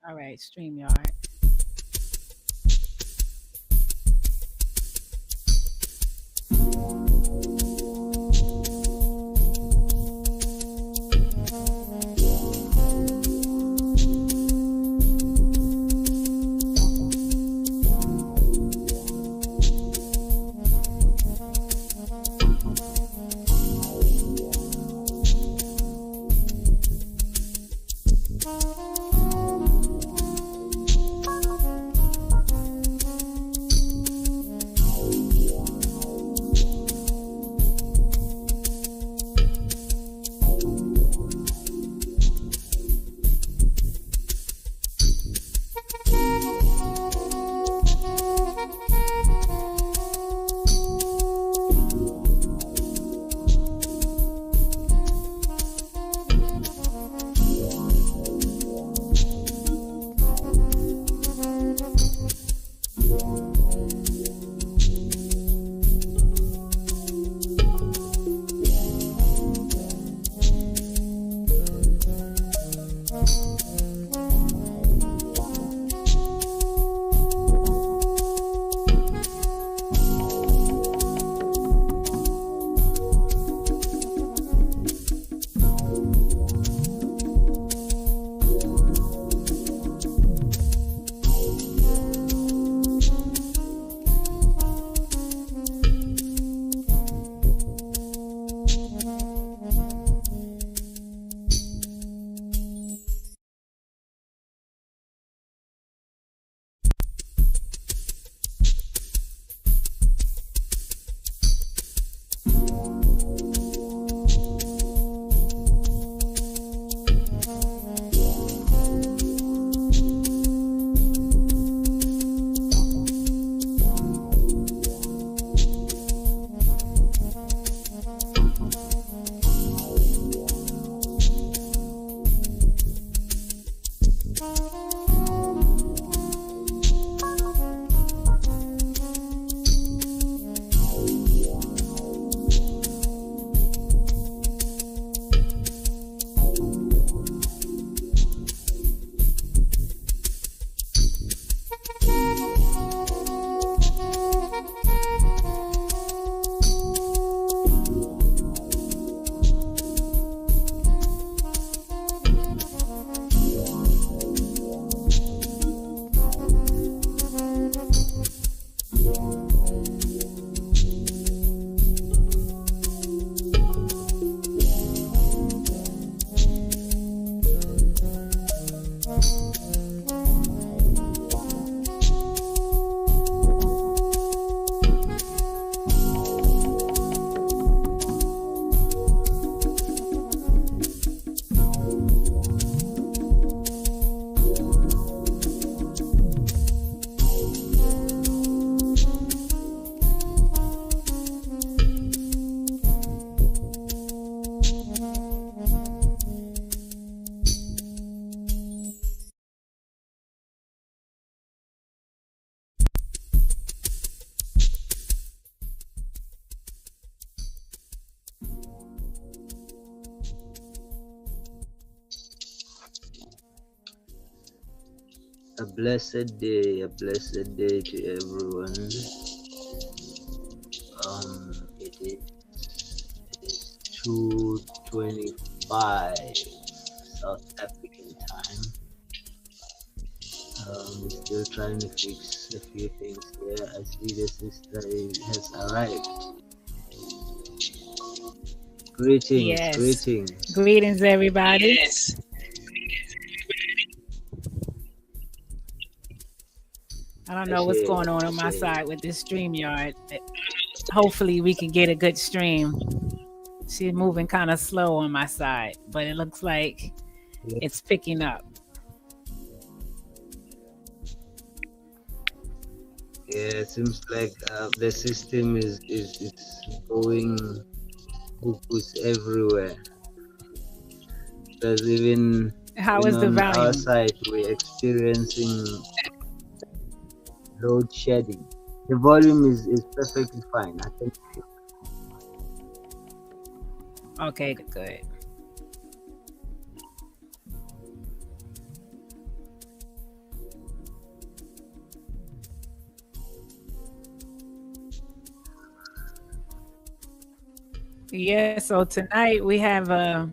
All right, StreamYard. A blessed day to everyone. It is 2:25 South African time. We're still trying to fix a few things here. I see the sister has arrived. Greetings, Yes. greetings. Greetings, everybody. Yes. I don't know what's going on my side with this StreamYard. Hopefully, we can get a good stream. She's moving kind of slow on my side, but it looks like it's picking up. Yeah, it seems like the system is going cuckoos everywhere. Because even How is the on our volume? side, we're experiencing load shedding. The volume is perfectly fine. I think. Okay, good. Yeah, so tonight we have a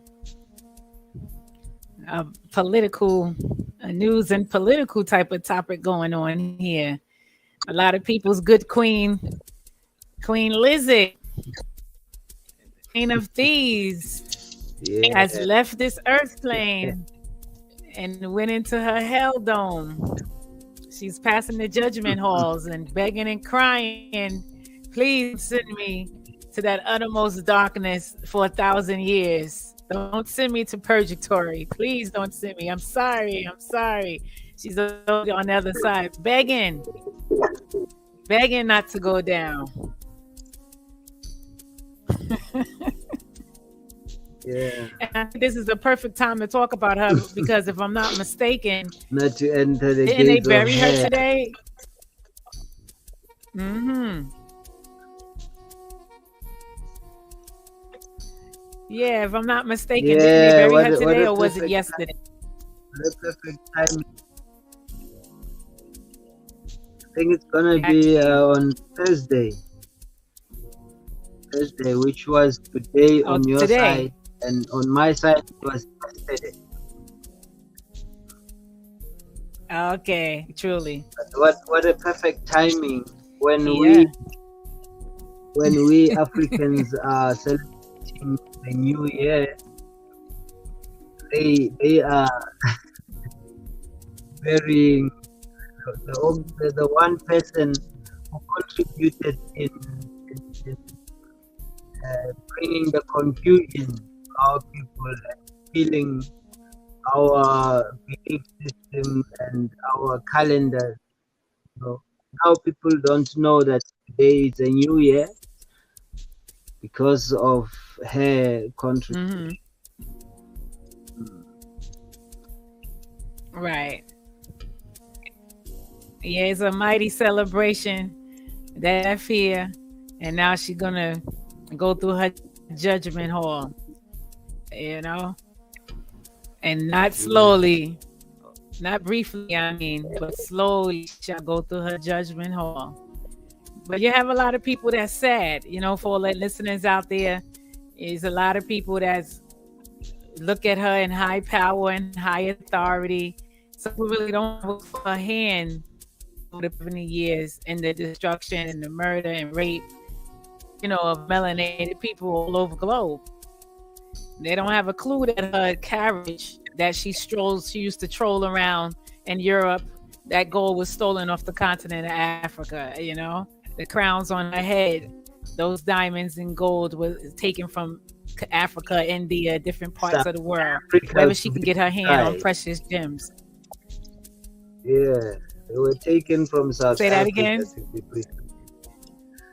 news and political type of topic going on here. A lot of people's good Queen Elizabeth, Queen of Thieves, has left this earth plane and went into her hell dome. She's passing the judgment halls and begging and crying, please send me to that uttermost darkness for 1,000 years. Don't send me to purgatory. Please don't send me. I'm sorry. She's on the other side, begging not to go down. Yeah. And I think this is a perfect time to talk about her because if I'm not mistaken, not to enter the didn't they gates bury of her hell. today? Mm-hmm. Yeah, if I'm not mistaken, didn't they bury her today or was it yesterday? The perfect time. I think it's gonna be on Thursday, which was today on your side, and on my side it was yesterday. Okay, truly. But what a perfect timing when we Africans are celebrating the new year. They are burying the one person who contributed in bringing the confusion to our people and killing our belief system and our calendar. So now people don't know that today is a new year because of her contribution. Right. Yeah, it's a mighty celebration that's here, and now she's gonna go through her judgment hall, and not slowly, not briefly, but slowly she'll go through her judgment hall. But you have a lot of people that's sad, for all the listeners out there, is a lot of people that's look at her in high power and high authority. Some people really don't put her hand over the 70 years and the destruction and the murder and rape, of melanated people all over the globe. They don't have a clue that her carriage that she used to troll around in Europe, that gold was stolen off the continent of Africa, the crowns on her head, those diamonds and gold was taken from Africa, India, different parts of the world, wherever she can get her hand on precious gems. Yeah, they were taken from South Africa. Say that again?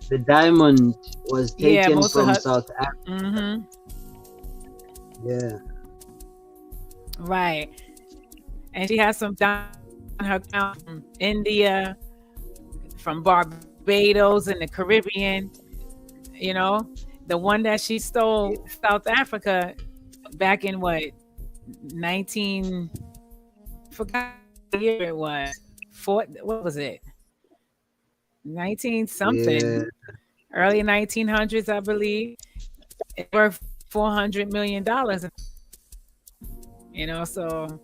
The diamond was taken from South Africa. Mm-hmm. Yeah. Right. And she has some diamonds on her crown from India, from Barbados and the Caribbean. The one that she stole South Africa back in 19 forgot year it was. What was it? 19 Yeah, something. Early 1900s, I believe. It's worth $400 million. So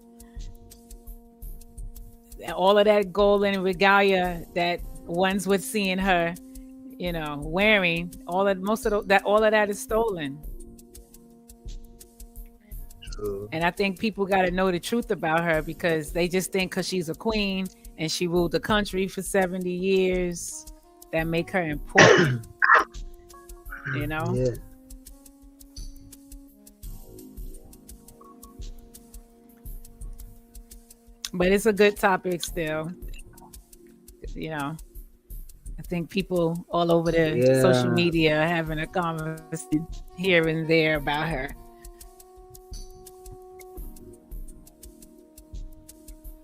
all of that gold and regalia that ones with seeing her, wearing all of that is stolen. true. And I think people got to know the truth about her because they just think because she's a queen and she ruled the country for 70 years that make her important, you know? Yeah, But it's a good topic still, you know. I think people all over the social yeah, media are having a conversation here and there about her.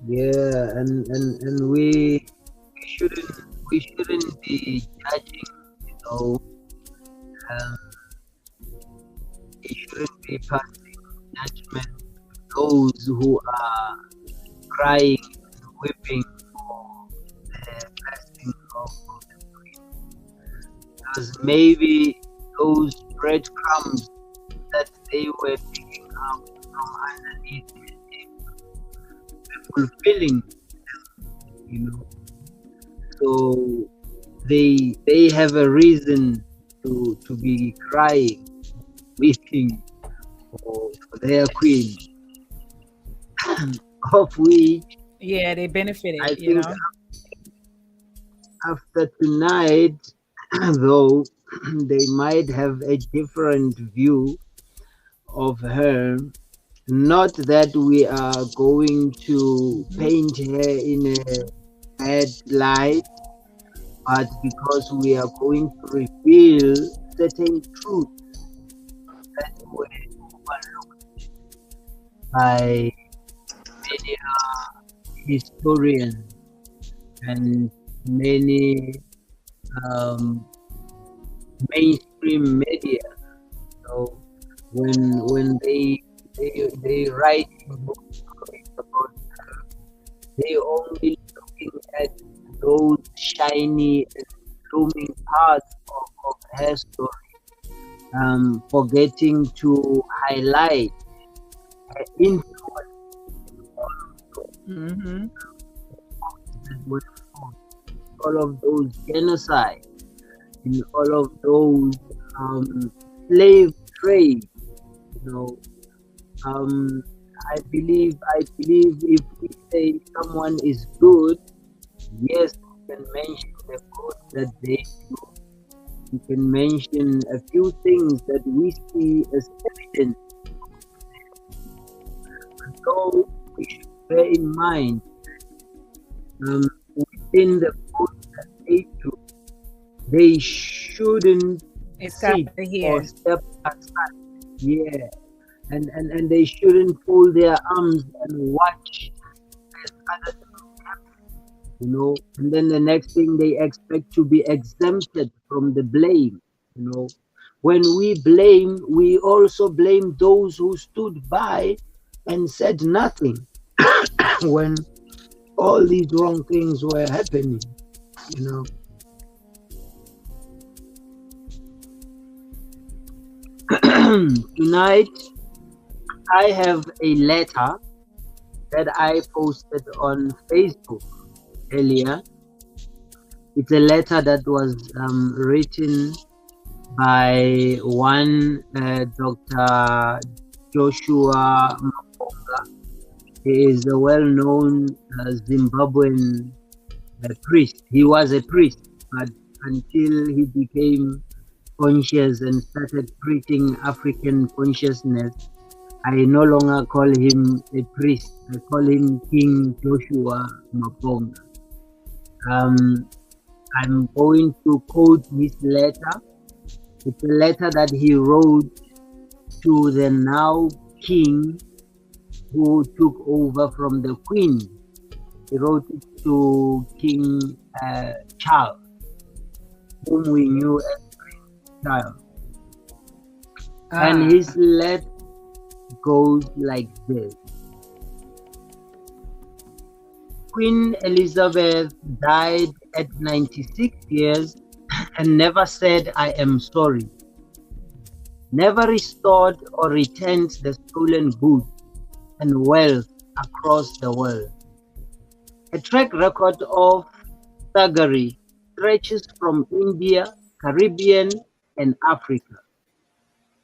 yeah, and shouldn't we shouldn't be judging, you know. Um, we shouldn't be passing judgment to those who are crying and weeping for the blessing of the Queen, because maybe those breadcrumbs that they were picking up from underneath the table were fulfilling, you know. So they have a reason to be crying, weeping for their queen, of which Yeah, they I think benefited. after tonight, though they might have a different view of her. Not that we are going to Hmm. paint her in a bad light, but because we are going to reveal certain truths that were overlooked by many historians and many um, mainstream media. So when they write books about her, they only looking at those shiny and blooming parts of her story, forgetting to highlight her influence Hmm. that were fought, all of those genocide, and all of those slave trade. You know, um, I believe if we say someone is good, yes, we can mention the good that they do. We can mention a few things that we see as evidence. So we should bear in mind, um, within the good that they do, they shouldn't It's got sit to or hear. step aside. Yeah, and they shouldn't fold their arms and watch as others, you know. And then the next thing they expect to be exempted from the blame, you know. When we blame, we also blame those who stood by and said nothing when all these wrong things were happening, you know. Tonight, I have a letter that I posted on Facebook earlier. It's a letter that was written by one Dr. Joshua Maponga. He is a well-known Zimbabwean priest. He was a priest, but until he became conscious and started preaching African consciousness, I no longer call him a priest. I call him King Joshua Maponga. Um, I'm going to quote his letter. It's a letter that he wrote to the now king who took over from the queen. He wrote it to King Charles, whom we knew as Charles. And Ah, his letter goes like this. Queen Elizabeth died at 96 years and never said, "I am sorry." Never restored or returned the stolen goods and wealth across the world. A track record of thuggery stretches from India, Caribbean, and Africa.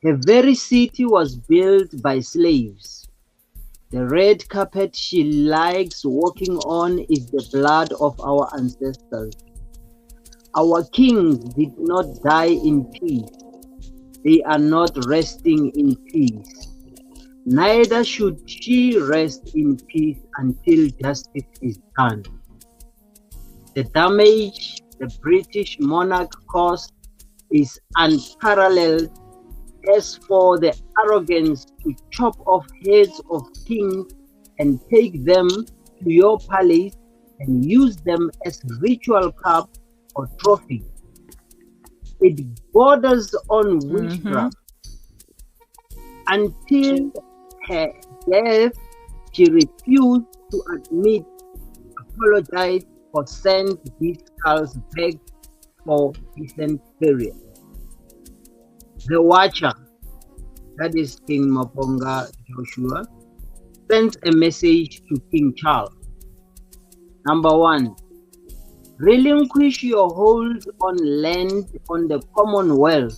Her very city was built by slaves. The red carpet she likes walking on is the blood of our ancestors. Our kings did not die in peace. They are not resting in peace. Neither should she rest in peace until justice is done. The damage the British monarch caused is unparalleled. As for the arrogance to chop off heads of kings and take them to your palace and use them as ritual cup or trophy, it borders on witchcraft. Until her death, she refused to admit, apologize, or send these skulls back for decent burial. The Watcher, that is King Maponga Joshua, sends a message to King Charles. Number 1, relinquish your hold on land on the Commonwealth.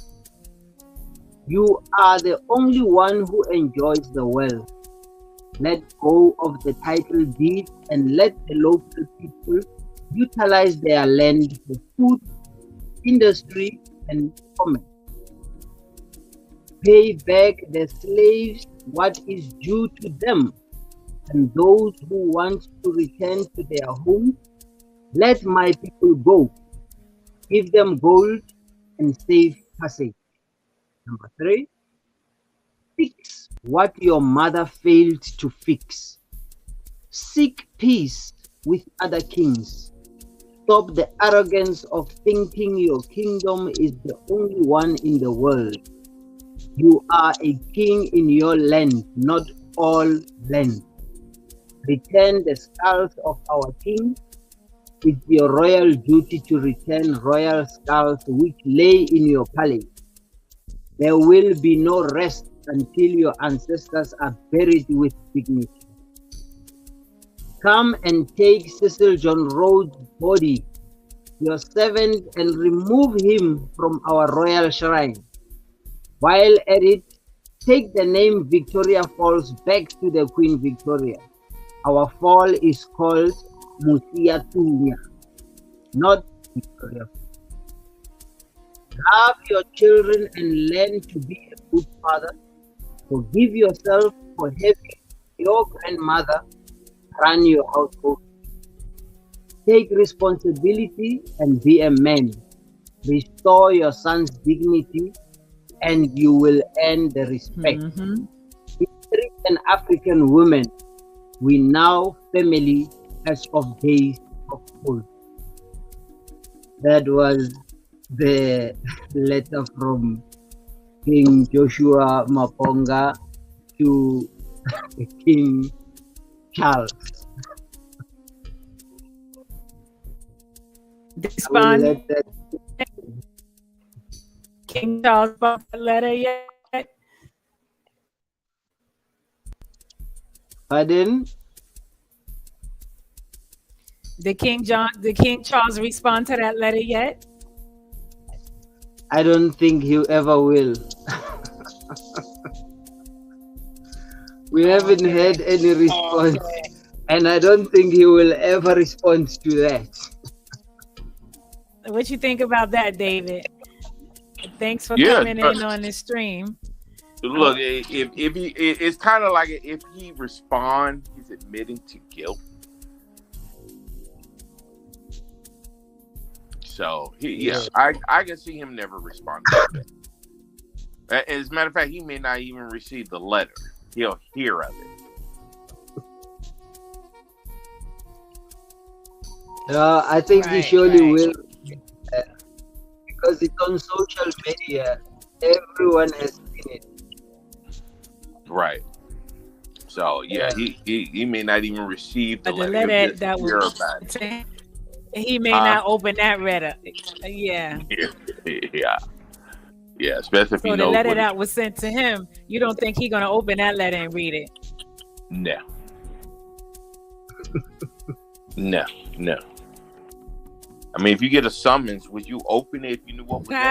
You are the only one who enjoys the wealth. Let go of the title deed and let the local people utilize their land for food, industry, and commerce. Pay back the slaves what is due to them, and those who want to return to their homes, let my people go. Give them gold and safe passage. Number 3, fix what your mother failed to fix. Seek peace with other kings. Stop the arrogance of thinking your kingdom is the only one in the world. You are a king in your land, not all land. Return the skulls of our king. It's your royal duty to return royal skulls which lay in your palace. There will be no rest until your ancestors are buried with dignity. Come and take Cecil John Rhodes' body, your servant, and remove him from our royal shrine. While at it, take the name Victoria Falls back to the Queen Victoria. Our fall is called Musia Tunya, not Victoria. Love your children and learn to be a good father. Forgive yourself for having your grandmother run your household. Take responsibility and be a man. Restore your son's dignity and you will earn the respect. History and African women, we now family as of days of old. That was the letter from King Joshua Maponga to King Charles. Respond. King Charles bought the letter yet? Pardon? Did King Charles respond to that letter yet? I don't think he ever will. We haven't had any response, and I don't think he will ever respond to that. What you think about that, David? Thanks for coming in on this stream. Look, if he, it's kind of like if he responds, he's admitting to guilt. So I can see him never responding to that. As a matter of fact, he may not even receive the letter. He'll hear of it. I think he surely will, because it's on social media. Everyone has seen it. Right. So yeah, he may not even receive the But the letter. He'll letter just that hear was about it. he may not open that letter. Yeah. Yeah. Yeah, especially if he So the knows letter what it's. that was sent to him, you don't think he's gonna open that letter and read it? No. No. I mean, if you get a summons, would you open it if you knew what was in it?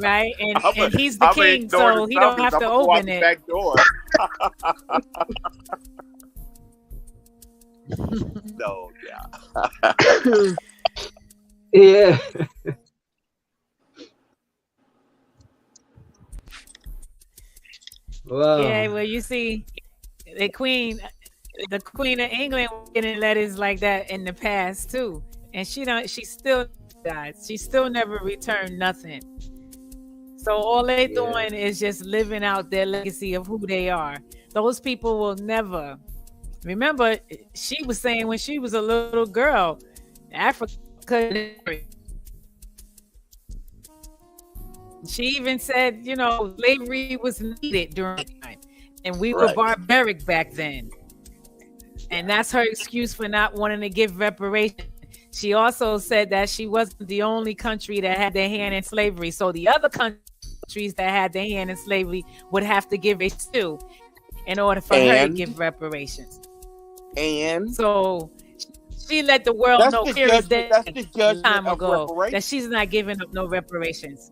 Right? And he's the king, so he don't have to open it. Back door. No, yeah. Yeah. Wow. Yeah, well, you see, the Queen of England was getting letters like that in the past too, and she still died. She still never returned nothing. So all they doing is just living out their legacy of who they are. Those people will never remember. She was saying when she was a little girl, Africa. She even said, slavery was needed during that time, and we were barbaric back then. And that's her excuse for not wanting to give reparations. She also said that she wasn't the only country that had their hand in slavery. So the other countries that had their hand in slavery would have to give it too in order for her to give reparations. And so she let the world know that's the judgment time of ago reparations. that she's not giving up no reparations.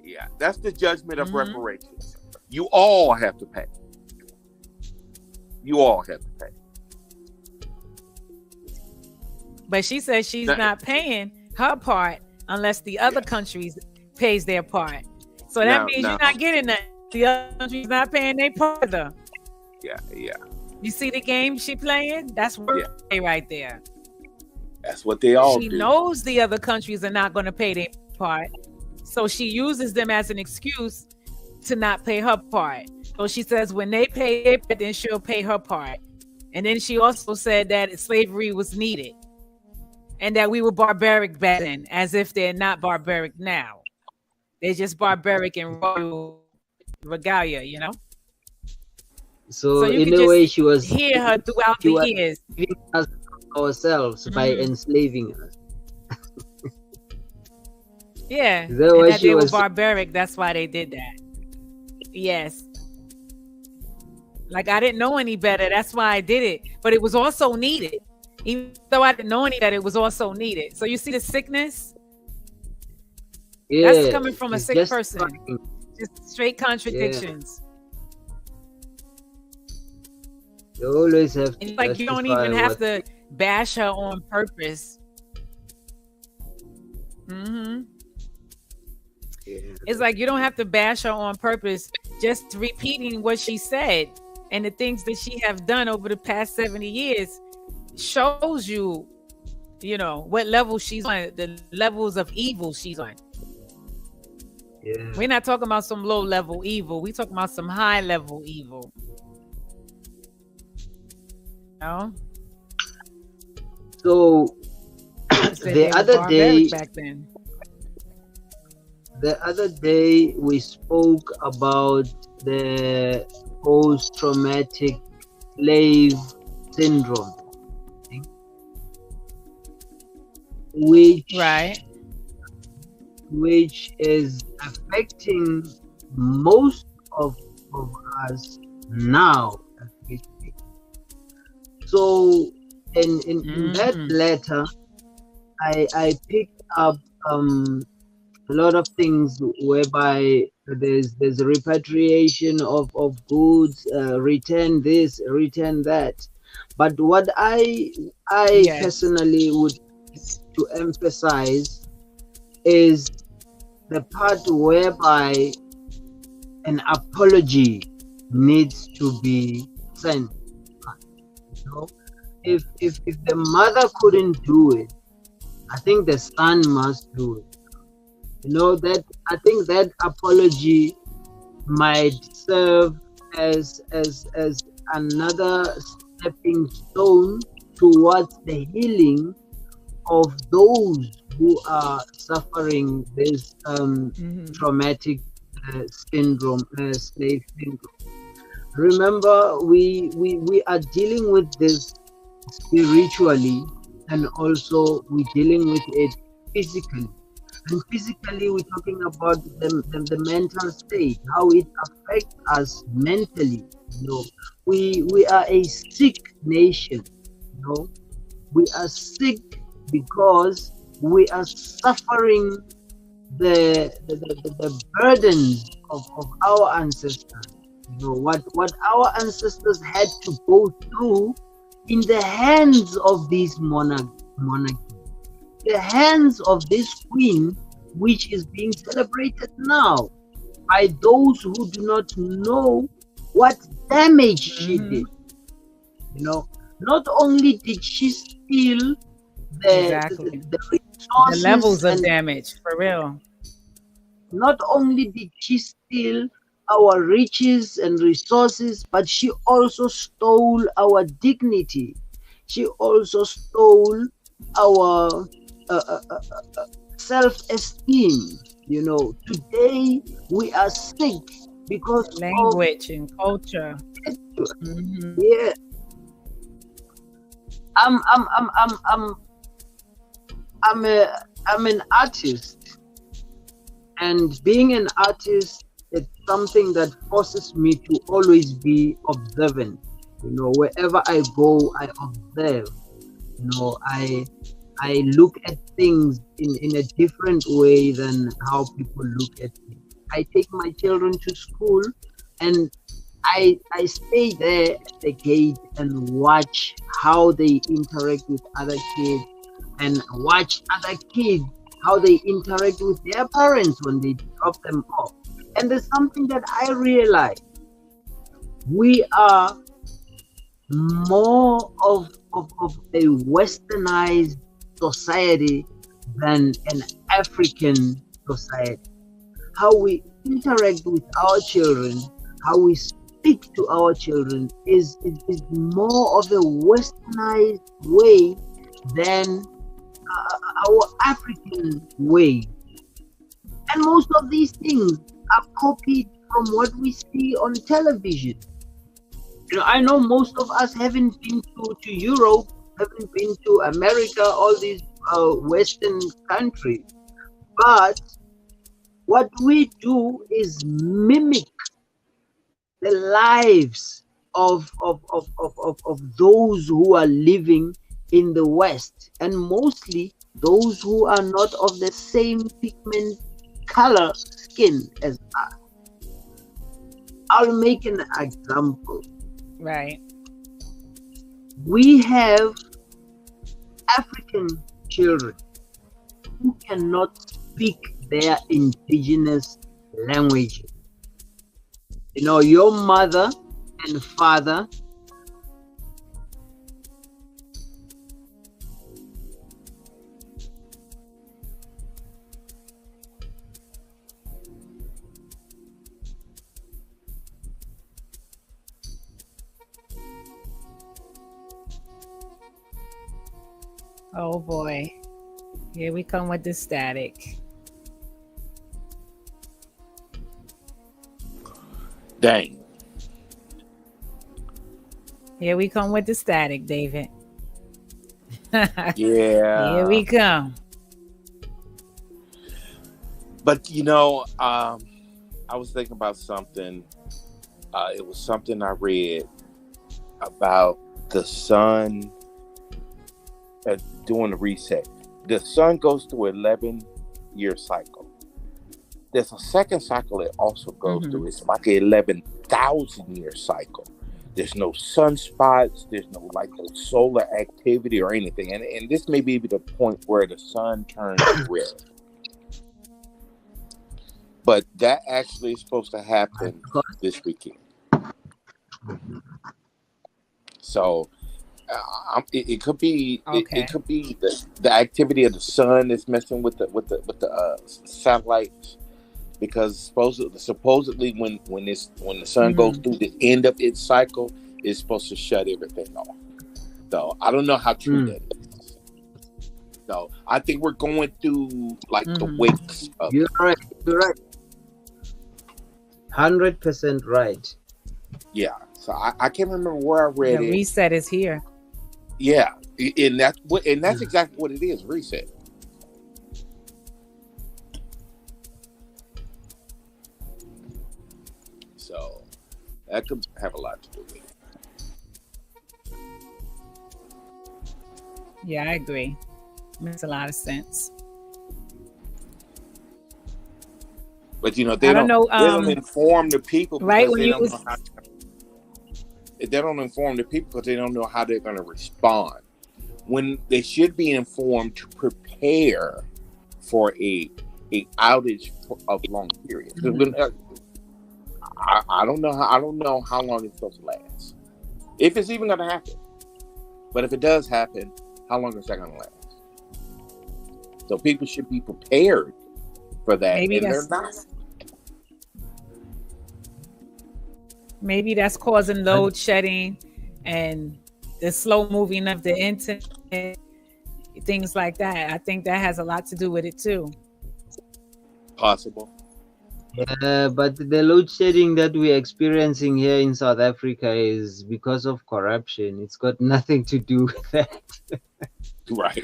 Yeah, that's the judgment of reparations. You all have to pay. You all have to pay. But she says she's not paying her part unless the other countries pays their part. So that means you're not getting that. The other countries not paying their part though. Yeah. You see the game she playing? That's right there. That's what they all do. She knows the other countries are not going to pay their part. So she uses them as an excuse to not pay her part. So she says when they pay their part, then she'll pay her part. And then she also said that slavery was needed. And that we were barbaric back then, as if they're not barbaric now. They're just barbaric in royal regalia, So you in a way, she was hear her throughout the years. Us ourselves by enslaving us. Yeah, and that they were barbaric. That's why they did that. Yes. Like I didn't know any better. That's why I did it. But it was also needed. Even though I didn't know any better, it was also needed. So you see the sickness? Yeah, that's coming from a sick person. Funny. Just straight contradictions. You always have to. And like you don't even have to bash her on purpose. It's like you don't have to bash her on purpose. Just repeating what she said and the things that she have done over the past 70 years shows you, what level she's on, the levels of evil she's on. Yeah. We're not talking about some low level evil. We're talking about some high level evil. No? So the other day we spoke about the post-traumatic slave syndrome, which is affecting most of us now. So in that letter, I picked up a lot of things whereby there's a repatriation of goods, return this, return that. But what I personally would to emphasize is the part whereby an apology needs to be sent. If the mother couldn't do it, I think the son must do it. That I think that apology might serve as another stepping stone towards the healing of those who are suffering this traumatic syndrome, slave syndrome. Remember, we are dealing with this spiritually, and also we're dealing with it physically. And physically, we're talking about the mental state, how it affects us mentally. We are a sick nation. We are sick because we are suffering the burdens of our ancestors. What our ancestors had to go through in the hands of these monarchy, the hands of this queen, which is being celebrated now by those who do not know what damage she did. Not only did she steal the resources, the levels of damage, for real. Not only did she steal our riches and resources, but she also stole our dignity. She also stole our self-esteem. Today we are sick because language and culture. Yeah, I'm an artist, and being an artist, it's something that forces me to always be observant. Wherever I go, I observe. I look at things in a different way than how people look at things. I take my children to school, and I stay there at the gate and watch how they interact with other kids, and watch other kids how they interact with their parents when they drop them off. And there's something that I realize: we are more of a westernized society than an African society. How we interact with our children, how we speak to our children is more of a westernized way than our African way. And most of these things are copied from what we see on television. I know most of us haven't been to Europe, haven't been to America, all these Western countries. But what we do is mimic the lives of those who are living in the West, and mostly those who are not of the same pigment color skin as us. I'll make an example. Right. We have African children who cannot speak their indigenous languages. Your mother and father Oh boy. Here we come with the static. Dang. Here we come with the static, David. Yeah. Here we come. But I was thinking about something. It was something I read about the sun doing the reset. The sun goes through an 11-year cycle. There's a second cycle it also goes through. It's like an 11,000-year cycle. There's no sunspots. There's no solar activity or anything. And this may be the point where the sun turns red. But that actually is supposed to happen this weekend. So it could be it could be the activity of the sun that's messing with the satellites, because supposedly when the sun goes through the end of its cycle, it's supposed to shut everything off. So I don't know how true that is. So I think we're going through the wakes of You're right. 100% right. Yeah. So I can't remember where I read The it. reset is here. Yeah, and that's exactly what it is. Reset. So that could have a lot to do with it. Yeah, I agree. Makes a lot of sense. But you know, I don't know. they don't inform the people Right because when they you don't know how. They don't inform the people because they don't know how they're going to respond. When they should be informed to prepare for a outage of long period. I don't know how long it's supposed to last. If it's even going to happen. But if it does happen, how long is that going to last? So people should be prepared for that, maybe and they're not. Maybe that's causing load shedding and the slow moving of the internet, things like that. I think that has a lot to do with it too. Possible. Yeah, but the load shedding that we're experiencing here in South Africa is because of corruption. It's got nothing to do with that. Right.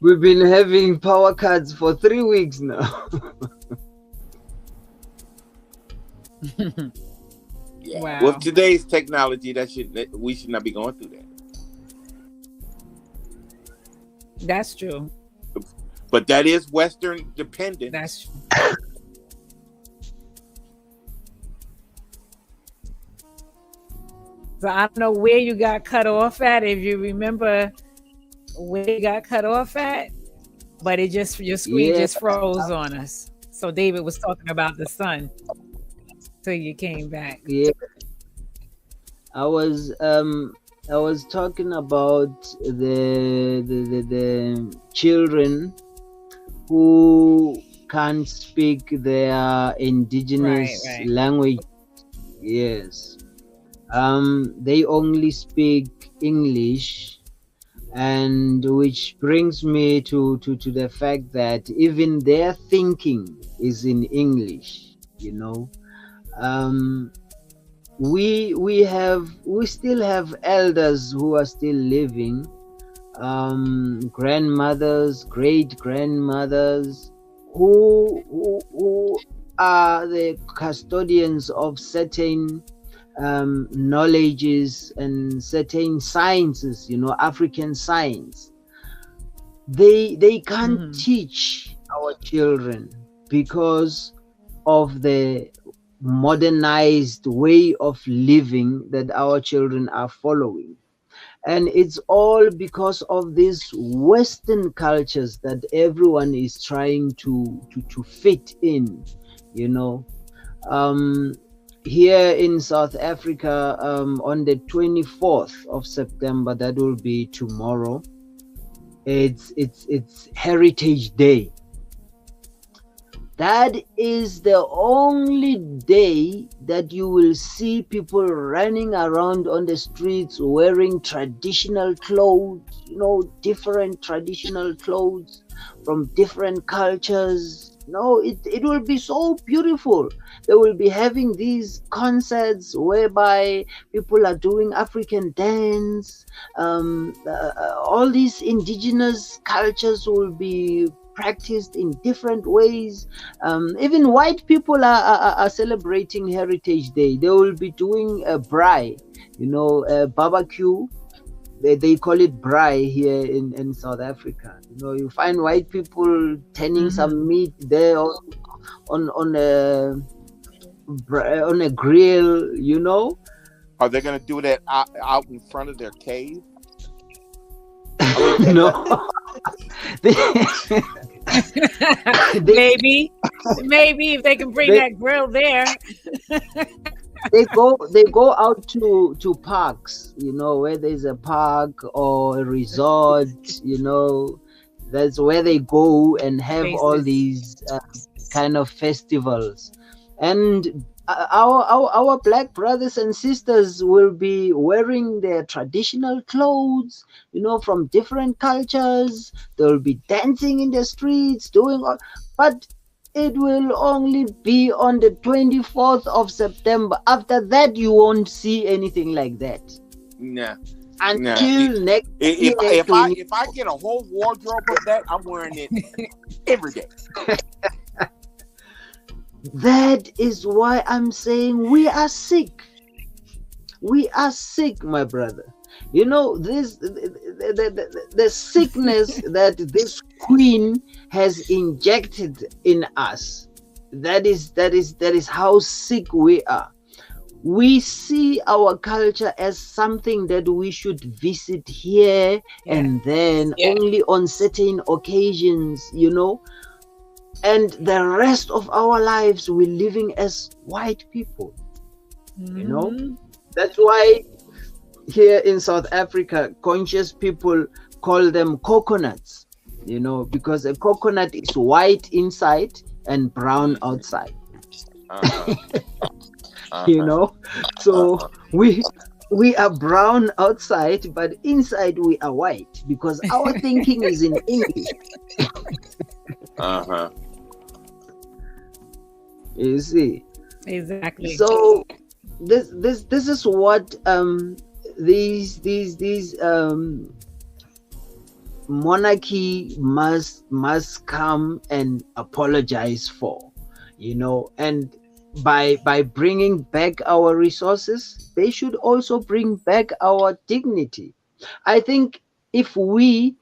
We've been having power cuts for 3 weeks now. Yeah. Wow. With today's technology, we should not be going through that. That's true. But that is Western dependent. That's true. So I don't know where you got cut off at, if you remember where you got cut off at, but your screen just froze on us. So David was talking about the sun till you came back. Yeah. I was talking about the children who can't speak their indigenous language. Yes. They only speak English, and which brings me to the fact that even their thinking is in English, you know. We still have elders who are still living, grandmothers, great grandmothers, who are the custodians of certain knowledges and certain sciences, you know, African science. They can't teach our children because of the modernized way of living that our children are following. And it's all because of these Western cultures that everyone is trying to fit in, you know. Here in South Africa, on the 24th of September, that will be tomorrow, it's Heritage Day. That is the only day that you will see people running around on the streets wearing traditional clothes, you know, different traditional clothes from different cultures. No, it will be so beautiful. They will be having these concerts whereby people are doing African dance. All these indigenous cultures will be practiced in different ways. Even white people are celebrating Heritage Day. They will be doing a braai, you know, a barbecue. They call it braai here in South Africa. You know, you find white people turning some meat there on a grill, you know. Are they going to do that out in front of their cave? No. Maybe if they can bring that grill there. they go out to parks, you know, where there's a park or a resort, you know. That's where they go and have all these kind of festivals. And our black brothers and sisters will be wearing their traditional clothes, you know, from different cultures. They'll be dancing in the streets, doing all. But it will only be on the 24th of September. After that, you won't see anything like that. Nah. Until next year. If I get a whole wardrobe of that, I'm wearing it every day. That is why I'm saying we are sick. We are sick, my brother. You know, this the sickness that this queen has injected in us. That is how sick we are. We see our culture as something that we should visit here and then only on certain occasions, you know. And the rest of our lives we're living as white people, you know. That's why here in South Africa, conscious people call them coconuts, you know, because a coconut is white inside and brown outside. You know, so we are brown outside, but inside we are white because our thinking is in English. You see, exactly. So this is what these monarchy must come and apologize for, you know. And by bringing back our resources, they should also bring back our dignity. I think if we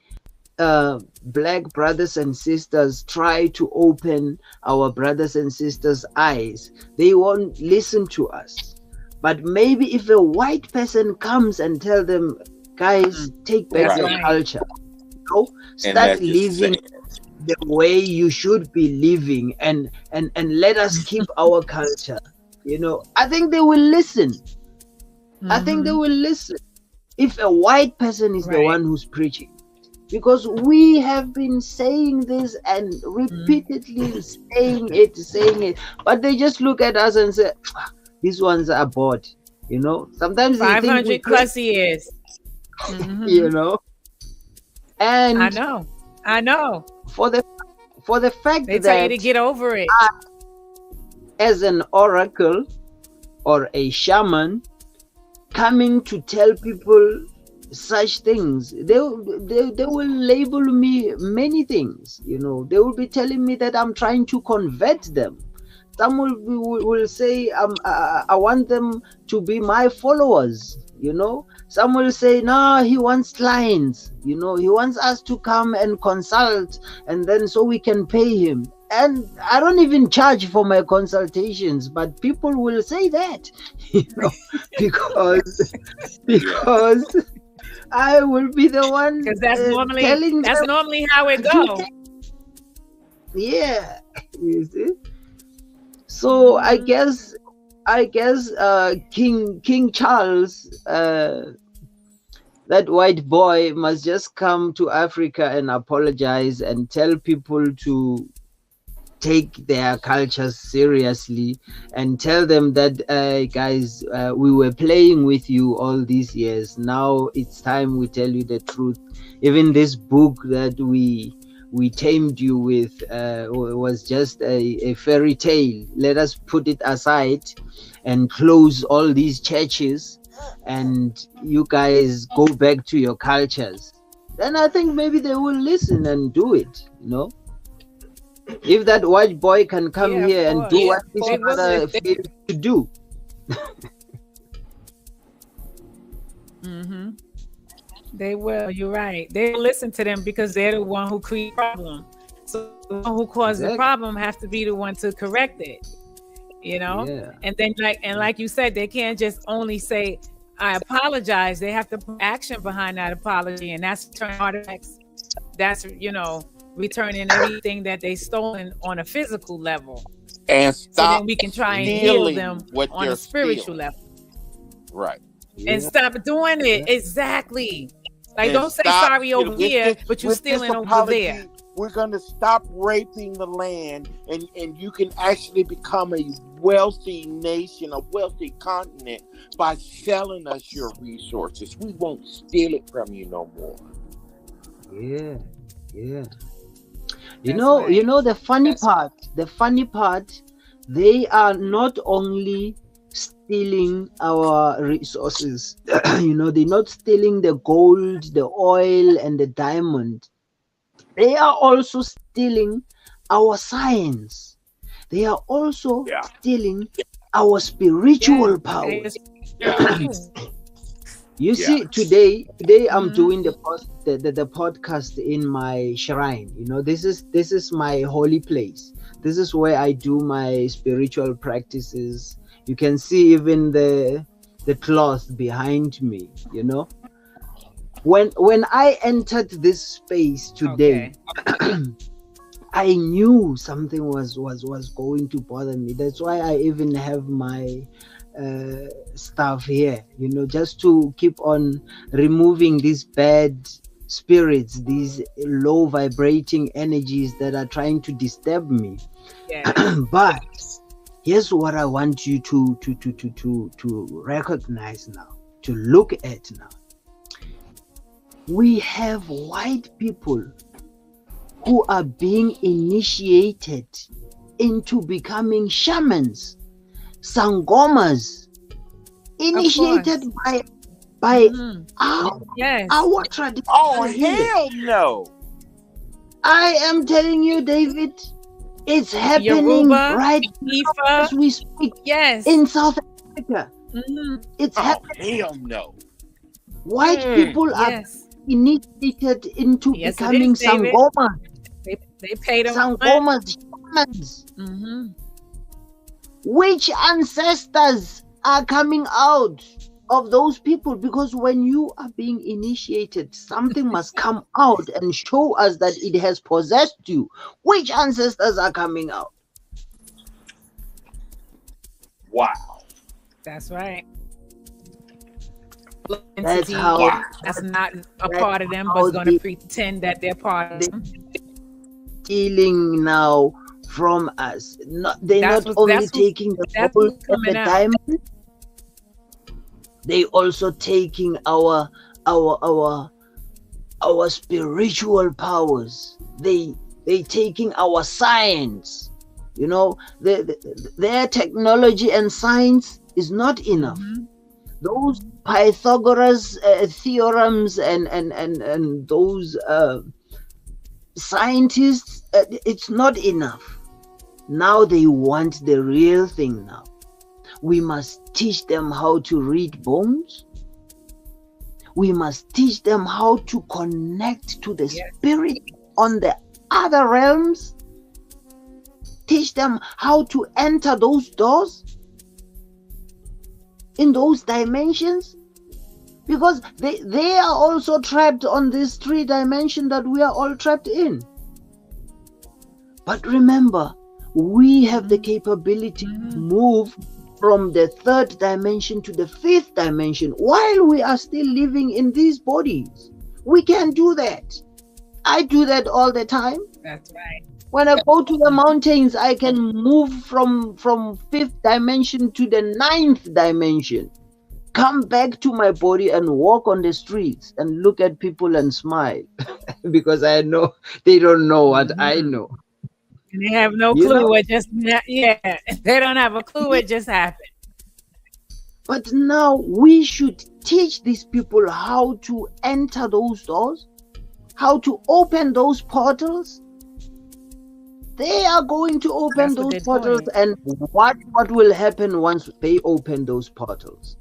black brothers and sisters try to open our brothers and sisters' eyes, they won't listen to us. But maybe if a white person comes and tell them, guys, take back your culture, you know, start living the way you should be living, and let us keep our culture, you know, I think they will listen. I think they will listen if a white person is the one who's preaching. Because we have been saying this and repeatedly saying it, but they just look at us and say, these ones are bored, you know. Sometimes 500 plus years, you know. And I know. For the fact they that tell you to get over it, as an oracle or a shaman coming to tell people such things, they will label me many things, you know. They will be telling me that I'm trying to convert them. Some will say I want them to be my followers, you know. Some will say, no, he wants clients, you know, he wants us to come and consult, and then so we can pay him. And I don't even charge for my consultations, but people will say that, you know, because I will be the one, because that's normally how it goes. Yeah, you see. So I guess King Charles, that white boy, must just come to Africa and apologize and tell people to take their cultures seriously, and tell them that, guys, we were playing with you all these years. Now it's time we tell you the truth. Even this book that we tamed you with was just a fairy tale. Let us put it aside and close all these churches, and you guys go back to your cultures. Then I think maybe they will listen and do it, you know. If that white boy can come here and do what his brother failed to do. They will. You're right. They will listen to them because they're the one who create problem. So the one who caused the problem has to be the one to correct it. You know. Yeah. And then like you said, they can't just only say, I apologize. They have to put action behind that apology, and that's return artifacts. That's, you know, returning everything that they stolen on a physical level, and so then we can try and heal them on a spiritual level. Right. And stop doing it. Exactly. Like, and don't say sorry over here, but you're stealing over there. We're going to stop raping the land, and you can actually become a wealthy nation, a wealthy continent, by selling us your resources. We won't steal it from you no more. Yeah. You know the funny part, they are not only stealing our resources. You know, they're not stealing the gold, the oil, and the diamond. They are also stealing our science. They are also stealing our spiritual powers. You see, today I'm doing the podcast in my shrine. You know, this is my holy place. This is where I do my spiritual practices. You can see even the cloth behind me. You know, when I entered this space today, I knew something was going to bother me. That's why I even have my stuff here, you know, just to keep on removing these bad spirits, these low vibrating energies that are trying to disturb me. But here's what I want you to recognize now, to look at now. We have white people who are being initiated into becoming shamans, sangomas, initiated by our tradition. Oh, hell no. I am telling you, David, it's happening right now as we speak in South Africa. It's happening. Hell no. White people are initiated into becoming sangomas. They paid them sangomas, shamans. Which ancestors are coming out of those people? Because when you are being initiated, something must come out and show us that it has possessed you. Which ancestors are coming out? Wow. That's right. That's how. That's not a part of them, but going to pretend that they're part of them. Stealing now from us. They're not only taking the gold and the diamond, they also taking our spiritual powers. They taking our science. You know, their technology and science is not enough. Those Pythagoras theorems and those scientists, it's not enough. Now they want the real thing now. We must teach them how to read bones. We must teach them how to connect to the spirit on the other realms. Teach them how to enter those doors in those dimensions, because they are also trapped on this 3 dimension that we are all trapped in. But remember, we have the capability to move from the 3rd dimension to the 5th dimension while we are still living in these bodies. We can do that. I do that all the time. That's right. When I go to the mountains, I can move from 5th dimension to the 9th dimension, come back to my body and walk on the streets and look at people and smile because I know they don't know what I know. They have no clue what just they don't have a clue what just happened. But now we should teach these people how to enter those doors, how to open those portals. They are going to open those portals, and what will happen once they open those portals?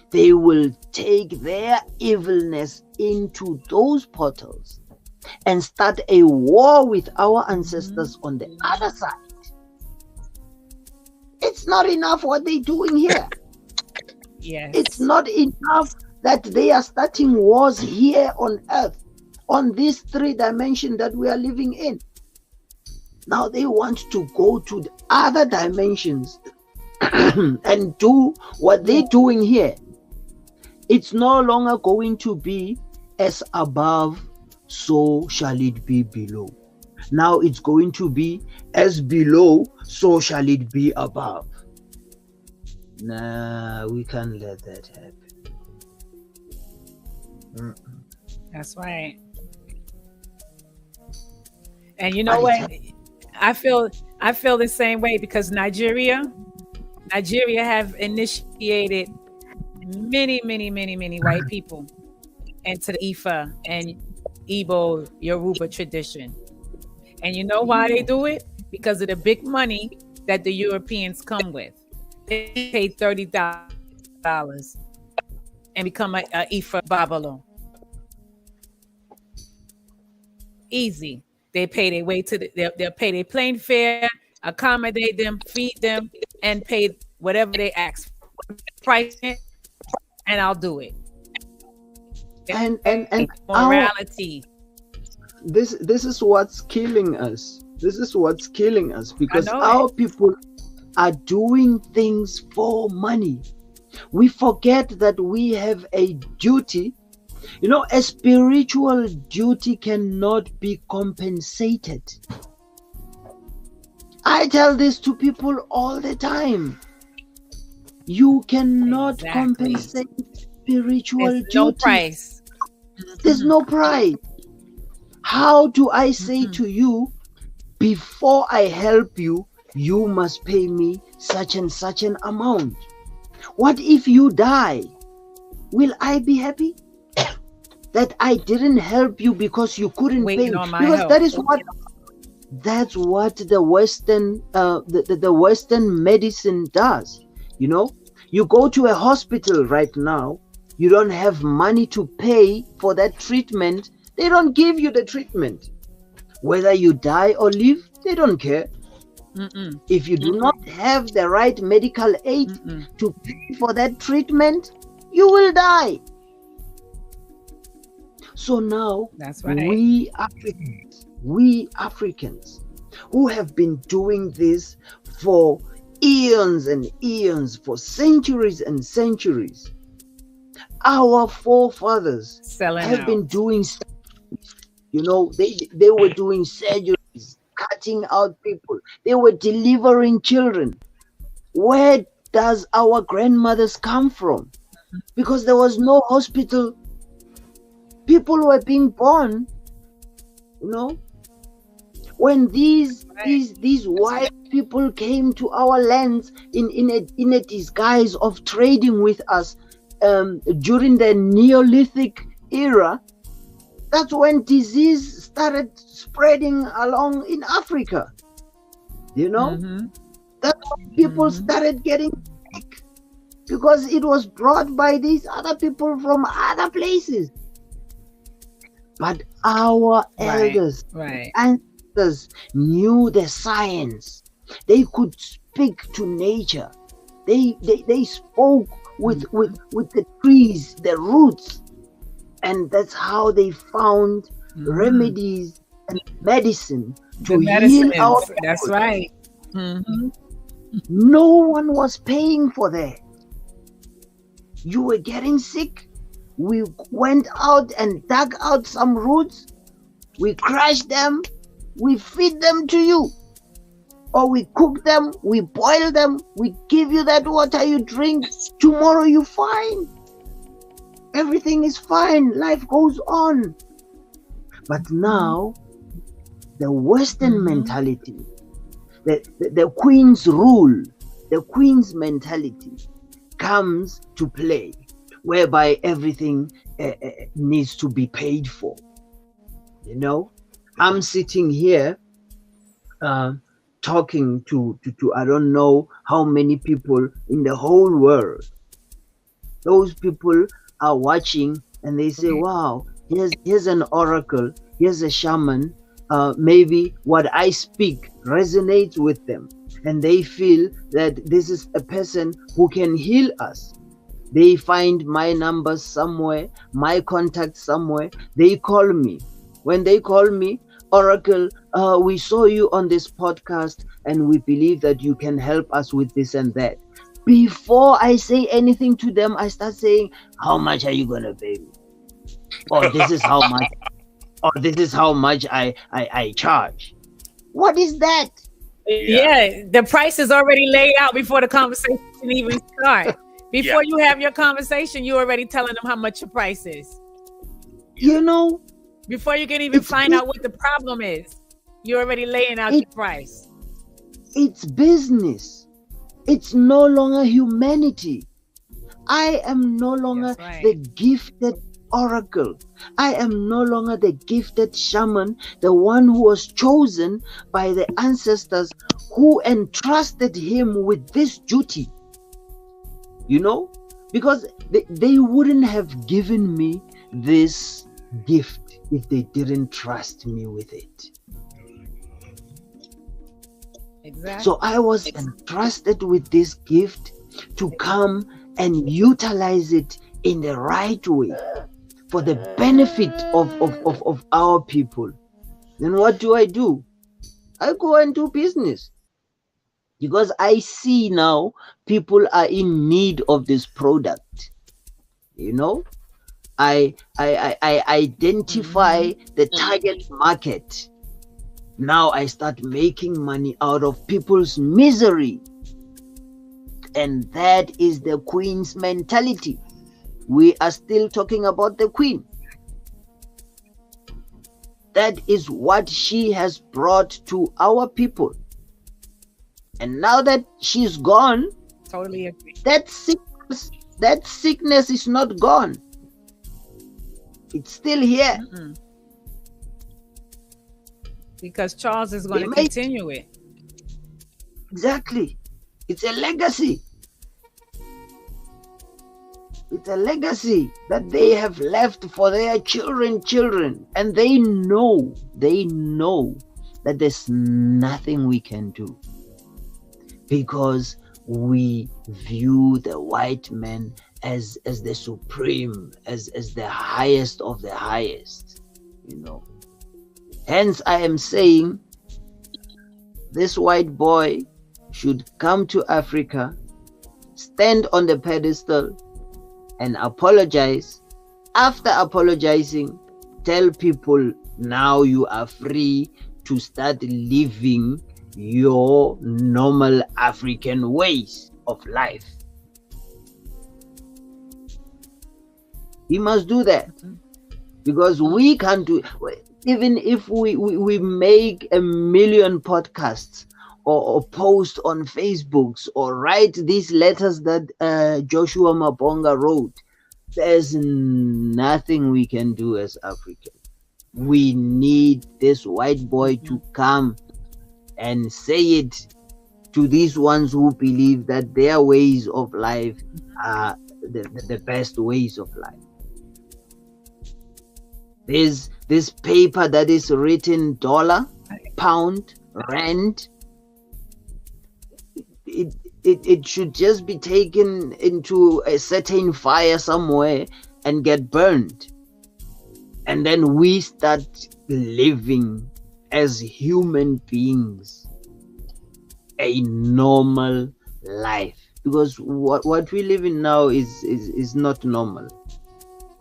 They will take their evilness into those portals and start a war with our ancestors on the other side. It's not enough what they're doing here. It's not enough that they are starting wars here on earth, on this 3 dimension that we are living in. Now they want to go to the other dimensions and do what they're doing here. It's no longer going to be as above, so shall it be below. Now it's going to be as below, so shall it be above. Nah, we can't let that happen. That's right. And you know what? I feel the same way, because Nigeria have initiated many white people into the Ifa and Igbo Yoruba tradition. And you know why they do it? Because of the big money that the Europeans come with. They pay $30 and become a Ifa Babylon. Easy. They pay their way to they'll pay their plane fare, accommodate them, feed them, and pay whatever they ask for. Price it, and I'll do it. And morality. This is what's killing us. This is what's killing us, because our people are doing things for money. We forget that we have a duty. You know, a spiritual duty cannot be compensated. I tell this to people all the time. You cannot compensate spiritual duty. No price. There's no price. How do I say to you, before I help you, you must pay me such and such an amount? What if you die? Will I be happy that I didn't help you because you couldn't pay me? Because help. That's what the Western the Western medicine does. You know, you go to a hospital right now, you don't have money to pay for that treatment. They don't give you the treatment. Whether you die or live, they don't care. If you do not have the right medical aid to pay for that treatment, you will die. So now, that's right. we Africans who have been doing this for eons and eons, for centuries and centuries, our forefathers have been doing, you know, they were doing surgeries, cutting out people, they were delivering children. Where does our grandmothers come from? Because there was no hospital. People were being born, you know. When these white people came to our lands in a disguise of trading with us during the Neolithic era, that's when disease started spreading along in Africa. You know, that's when people started getting sick, because it was brought by these other people from other places. But our elders, ancestors knew the science. They could speak to nature. They spoke with the trees, the roots, and that's how they found remedies and medicine to heal our people. That's right. No one was paying for that. You were getting sick. We went out and dug out some roots. We crushed them. We feed them to you. Or we cook them. We boil them. We give you that water you drink. Tomorrow you're fine. Everything is fine. Life goes on. But now, the Western mentality, the Queen's rule, the Queen's mentality comes to play, whereby everything needs to be paid for. You know, I'm sitting here talking to I don't know how many people in the whole world. Those people are watching and they say, wow, here's an oracle, here's a shaman. Maybe what I speak resonates with them, and they feel that this is a person who can heal us. They find my number somewhere, my contact somewhere. They call me. When they call me, Oracle, we saw you on this podcast and we believe that you can help us with this and that. Before I say anything to them, I start saying, how much are you going to pay me? Or this is how much, or this is how much I charge. What is that? Yeah, the price is already laid out before the conversation even starts. Before you have your conversation, you're already telling them how much your price is. You know? Before you can even find out what the problem is. You're already laying out the price. It's business. It's no longer humanity. I am no longer the gifted oracle. I am no longer the gifted shaman, the one who was chosen by the ancestors who entrusted him with this duty. You know, because they wouldn't have given me this gift if they didn't trust me with it. Exactly. So I was entrusted with this gift to come and utilize it in the right way for the benefit of our people. Then what do? I go and do business, because I see now people are in need of this product. You know, I identify the target market. Now I start making money out of people's misery. And that is the Queen's mentality. We are still talking about the Queen. That is what she has brought to our people. And now that she's gone, totally agree. That sickness is not gone. It's still here. Because Charles is going to continue it. Exactly. It's a legacy. It's a legacy that they have left for their children. And they know that there's nothing we can do, because we view the white man as the supreme, as the highest of the highest, you know. Hence I am saying this white boy should come to Africa, stand on the pedestal and apologize. After apologizing, tell people now you are free to start living your normal African ways of life. He must do that, because we can't do. Even if we make 1 million podcasts or post on Facebooks or write these letters that Joshua Mabonga wrote, there's nothing we can do as Africans. We need this white boy to come and say it to these ones who believe that their ways of life are the best ways of life. There's this paper that is written dollar, pound, rand. It should just be taken into a certain fire somewhere and get burned. And then we start living as human beings a normal life. Because what we live in now is not normal.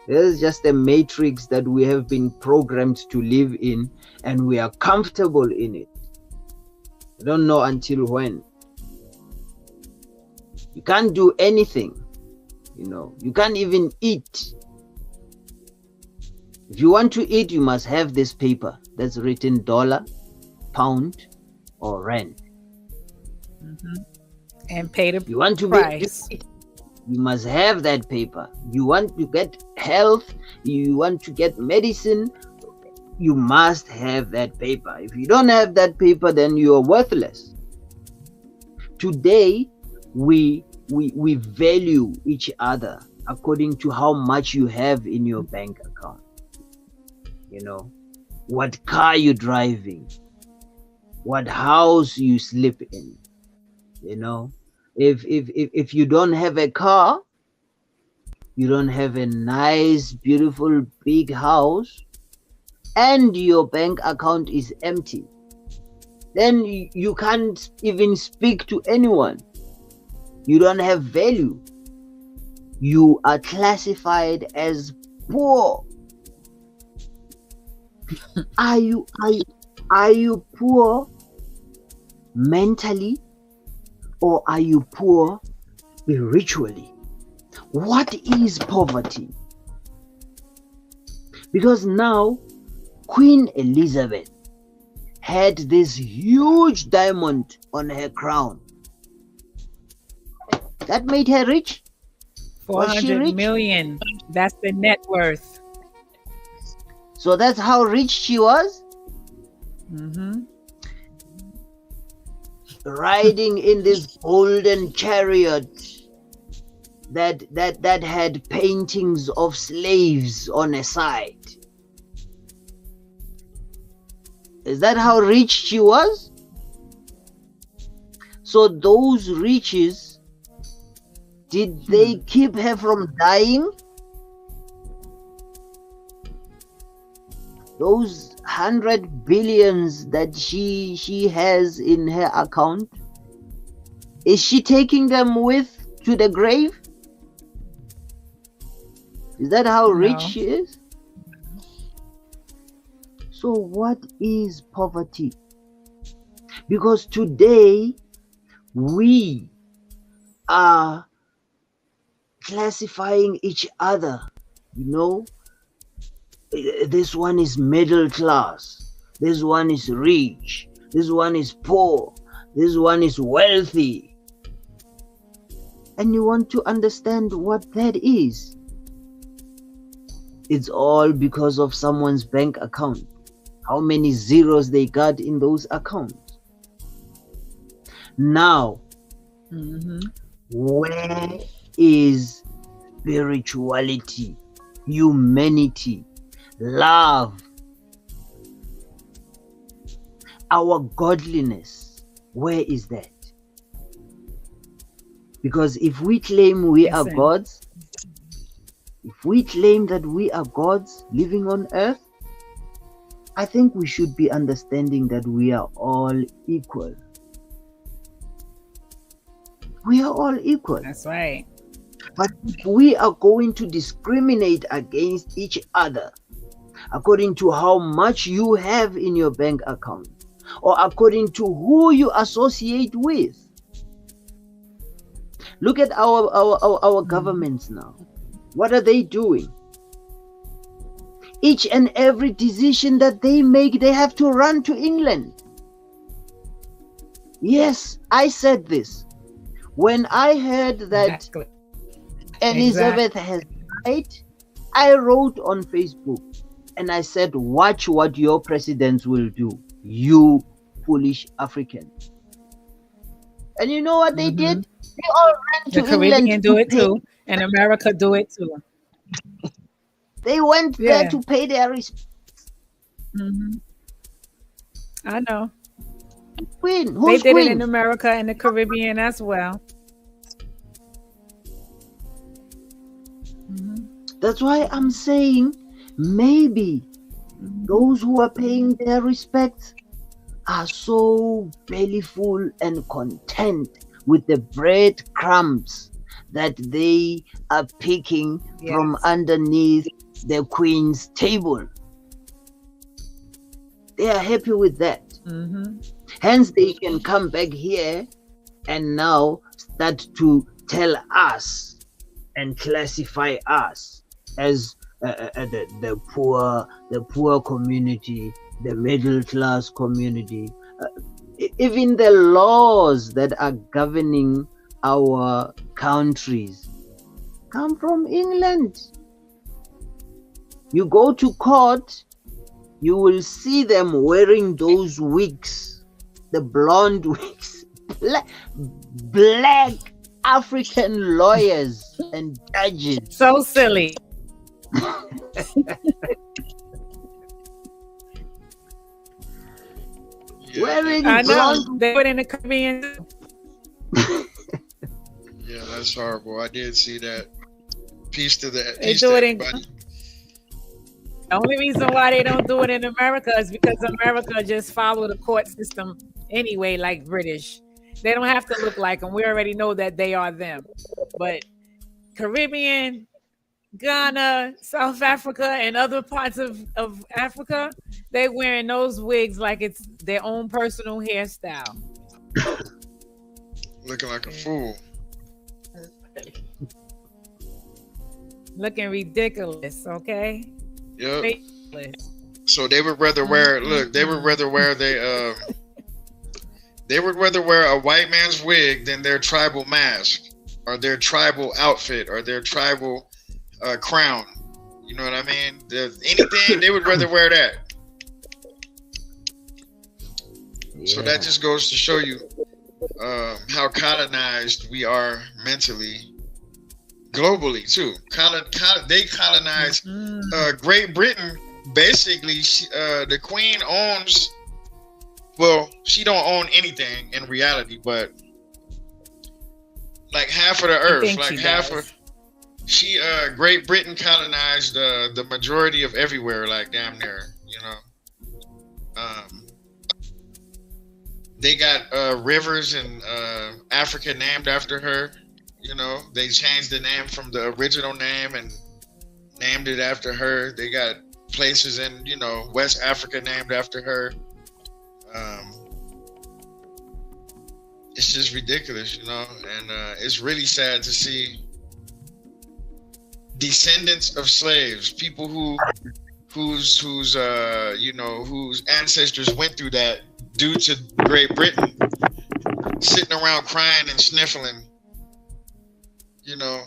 There's just a matrix that we have been programmed to live in, and we are comfortable in it. I don't know until when. You can't do anything, you know. You can't even eat. If you want to eat, you must have this paper that's written dollar, pound, or rand. And pay the you want to price. You must have that paper. You want to get health, you want to get medicine, you must have that paper. If you don't have that paper, then you are worthless. Today, we value each other according to how much you have in your bank account. You know, what car you're driving, what house you sleep in. You know, if you don't have a car, you don't have a nice, beautiful, big house, and your bank account is empty, then you can't even speak to anyone. You don't have value. You are classified as poor. Are you poor mentally, or are you poor spiritually? What is poverty? Because now Queen Elizabeth had this huge diamond on her crown. That made her rich? Was she 400 rich? million. That's the net worth. So that's how rich she was? Mm-hmm. Riding in this golden chariot that had paintings of slaves on a side. Is that how rich she was? So those riches, did they keep her from dying? Those 100 billions that she has in her account, is she taking them with to the grave? Is that how rich she is? So what is poverty? Because today we are classifying each other, you know, this one is middle class, this one is rich, this one is poor, this one is wealthy. And you want to understand what that is. It's all because of someone's bank account. How many zeros they got in those accounts. Now, where is spirituality, humanity, love, our godliness? Where is that? Because if we claim we are gods, if we claim that we are gods living on earth, I think we should be understanding that we are all equal. We are all equal. That's right. But if we are going to discriminate against each other according to how much you have in your bank account or according to who you associate with, look at our governments now. What are they doing? Each and every decision that they make, they have to run to England. Yes, I said this. When I heard that Elizabeth has died, I wrote on Facebook and I said, watch what your presidents will do, you foolish Africans. And you know what they did? They all ran to England. The Caribbean do it too, and America do it too. They went there to pay their respects. I know. Queen, they did Queen? It in America and the Caribbean as well. That's why I'm saying maybe those who are paying their respects are so bellyful and content with the breadcrumbs that they are picking from underneath the Queen's table. They are happy with that. Hence, they can come back here and now start to tell us and classify us as the poor community, the middle class community. Even the laws that are governing our countries come from England. You go to court, you will see them wearing those wigs, the blonde wigs, black African lawyers and judges. So silly. Wearing I know. blonde. They put in the Caribbean too. Yeah, that's horrible. I did see that. Peace to the They do it in. The only reason why they don't do it in America is because America just follow the court system anyway, like British. They don't have to look like them. We already know that they are them. But Caribbean, Ghana, South Africa, and other parts of Africa, they wearing those wigs like it's their own personal hairstyle. Looking like a fool. Looking ridiculous, okay? Yep. Ridiculous. So they would rather wear. Look, they would rather wear they would rather wear a white man's wig than their tribal mask, or their tribal outfit, or their tribal crown. You know what I mean? Anything, they would rather wear that. Yeah. So that just goes to show you how colonized we are mentally, globally too. They colonized Great Britain. Basically, the Queen owns. Well, she don't own anything in reality, but like half of the earth, like half of. She Great Britain colonized the majority of everywhere, like damn near, you know. They got rivers in Africa named after her. You know, they changed the name from the original name and named it after her. They got places in, you know, West Africa named after her. It's just ridiculous, you know, and it's really sad to see descendants of slaves, people whose you know, whose ancestors went through that due to Great Britain, sitting around crying and sniffling, you know,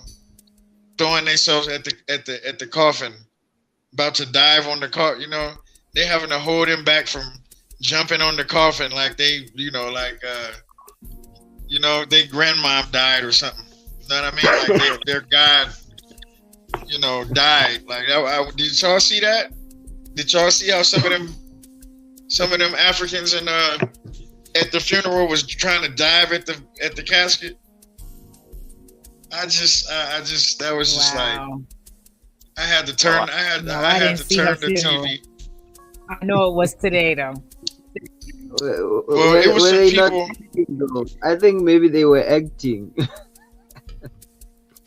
throwing themselves at the coffin, about to dive on the coffin. You know, they having to hold him back from jumping on the coffin, like they, you know, like you know, their grandmom died or something. You know what I mean? Like their god, you know, died. Like, did y'all see that? Did y'all see how some of them Africans in at the funeral was trying to dive at the casket? I just that was just like, I had to turn. I had to turn the TV. I know it was today though. Well, it was some people. I think maybe they were acting.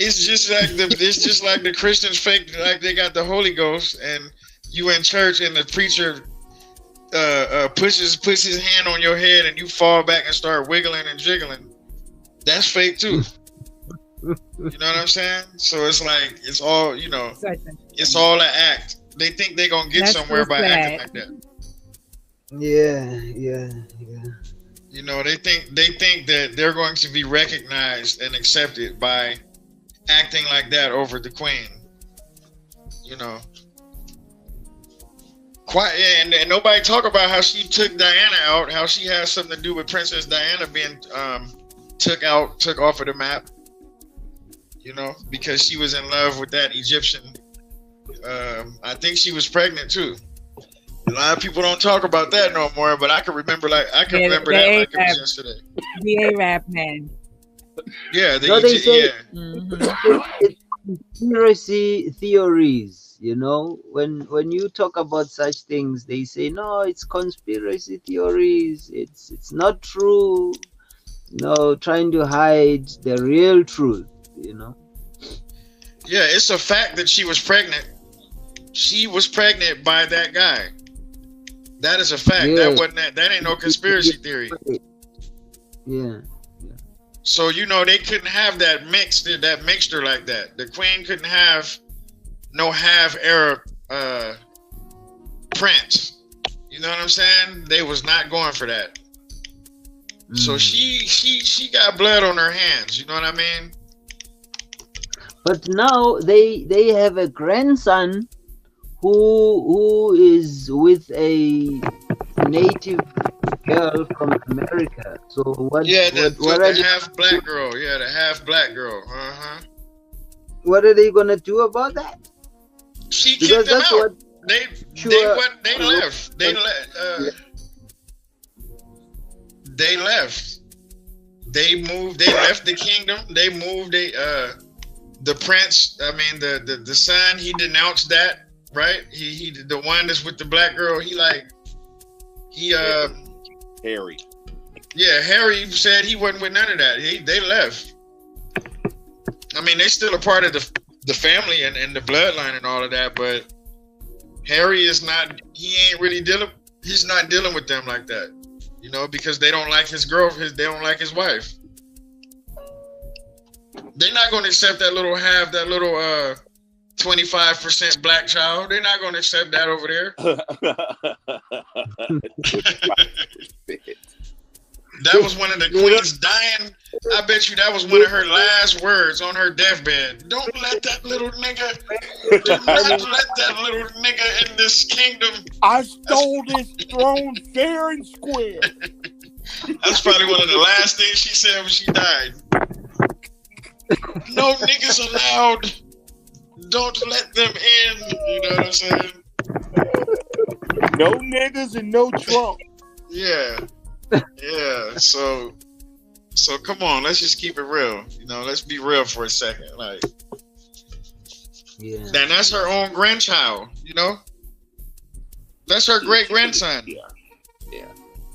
It's just like the Christians fake, like they got the Holy Ghost, and you in church and the preacher puts his hand on your head and you fall back and start wiggling and jiggling. That's fake too. You know what I'm saying? So it's like, it's all, you know, it's all an act. They think they're gonna get somewhere by acting like that. Yeah. You know, they think that they're going to be recognized and accepted by acting like that over the Queen. You know, and nobody talk about how she took Diana out, how she has something to do with Princess Diana being took off of the map. You know, because she was in love with that Egyptian. I think she was pregnant too. A lot of people don't talk about that no more, but I can remember that like it was yesterday. The Arab man. Yeah, they say Mm-hmm. it's conspiracy theories. You know, when you talk about such things, they say no, it's conspiracy theories. It's not true. No, trying to hide the real truth. You know. Yeah, it's a fact that she was pregnant. She was pregnant by that guy. That is a fact. Yeah. That ain't no conspiracy theory. Yeah. So you know they couldn't have that mixture like that. The Queen couldn't have no half Arab prince. You know what I'm saying? They was not going for that. So she got blood on her hands. You know what I mean? But now they have a grandson who is with a native girl from America. So what? Yeah, what are the half black girl. Yeah, the half black girl. What are they gonna do about that? She kicked them out. They left. They left. They moved. They left the kingdom. They moved. The prince. I mean, the son. He denounced that. Right? He the one that's with the black girl. Harry. Yeah, Harry said he wasn't with none of that. They left. I mean, they still a part of the family and the bloodline and all of that, but Harry is not. He ain't really dealing. He's not dealing with them like that. You know, because they don't like his girl. They don't like his wife. They're not going to accept that little 25% black child. They're not going to accept that over there. That was one of the queen's dying. I bet you that was one of her last words on her deathbed. Don't let that little nigga. Do not let that little nigga in this kingdom. I stole this throne fair and square. That's probably one of the last things she said when she died. No niggas allowed. Don't let them in. You know what I'm saying? No niggas and no Trump. Yeah. Yeah. So come on, let's just keep it real. You know, let's be real for a second. Like, Yeah. and that's her own grandchild, you know? That's her great grandson. Yeah. Yeah.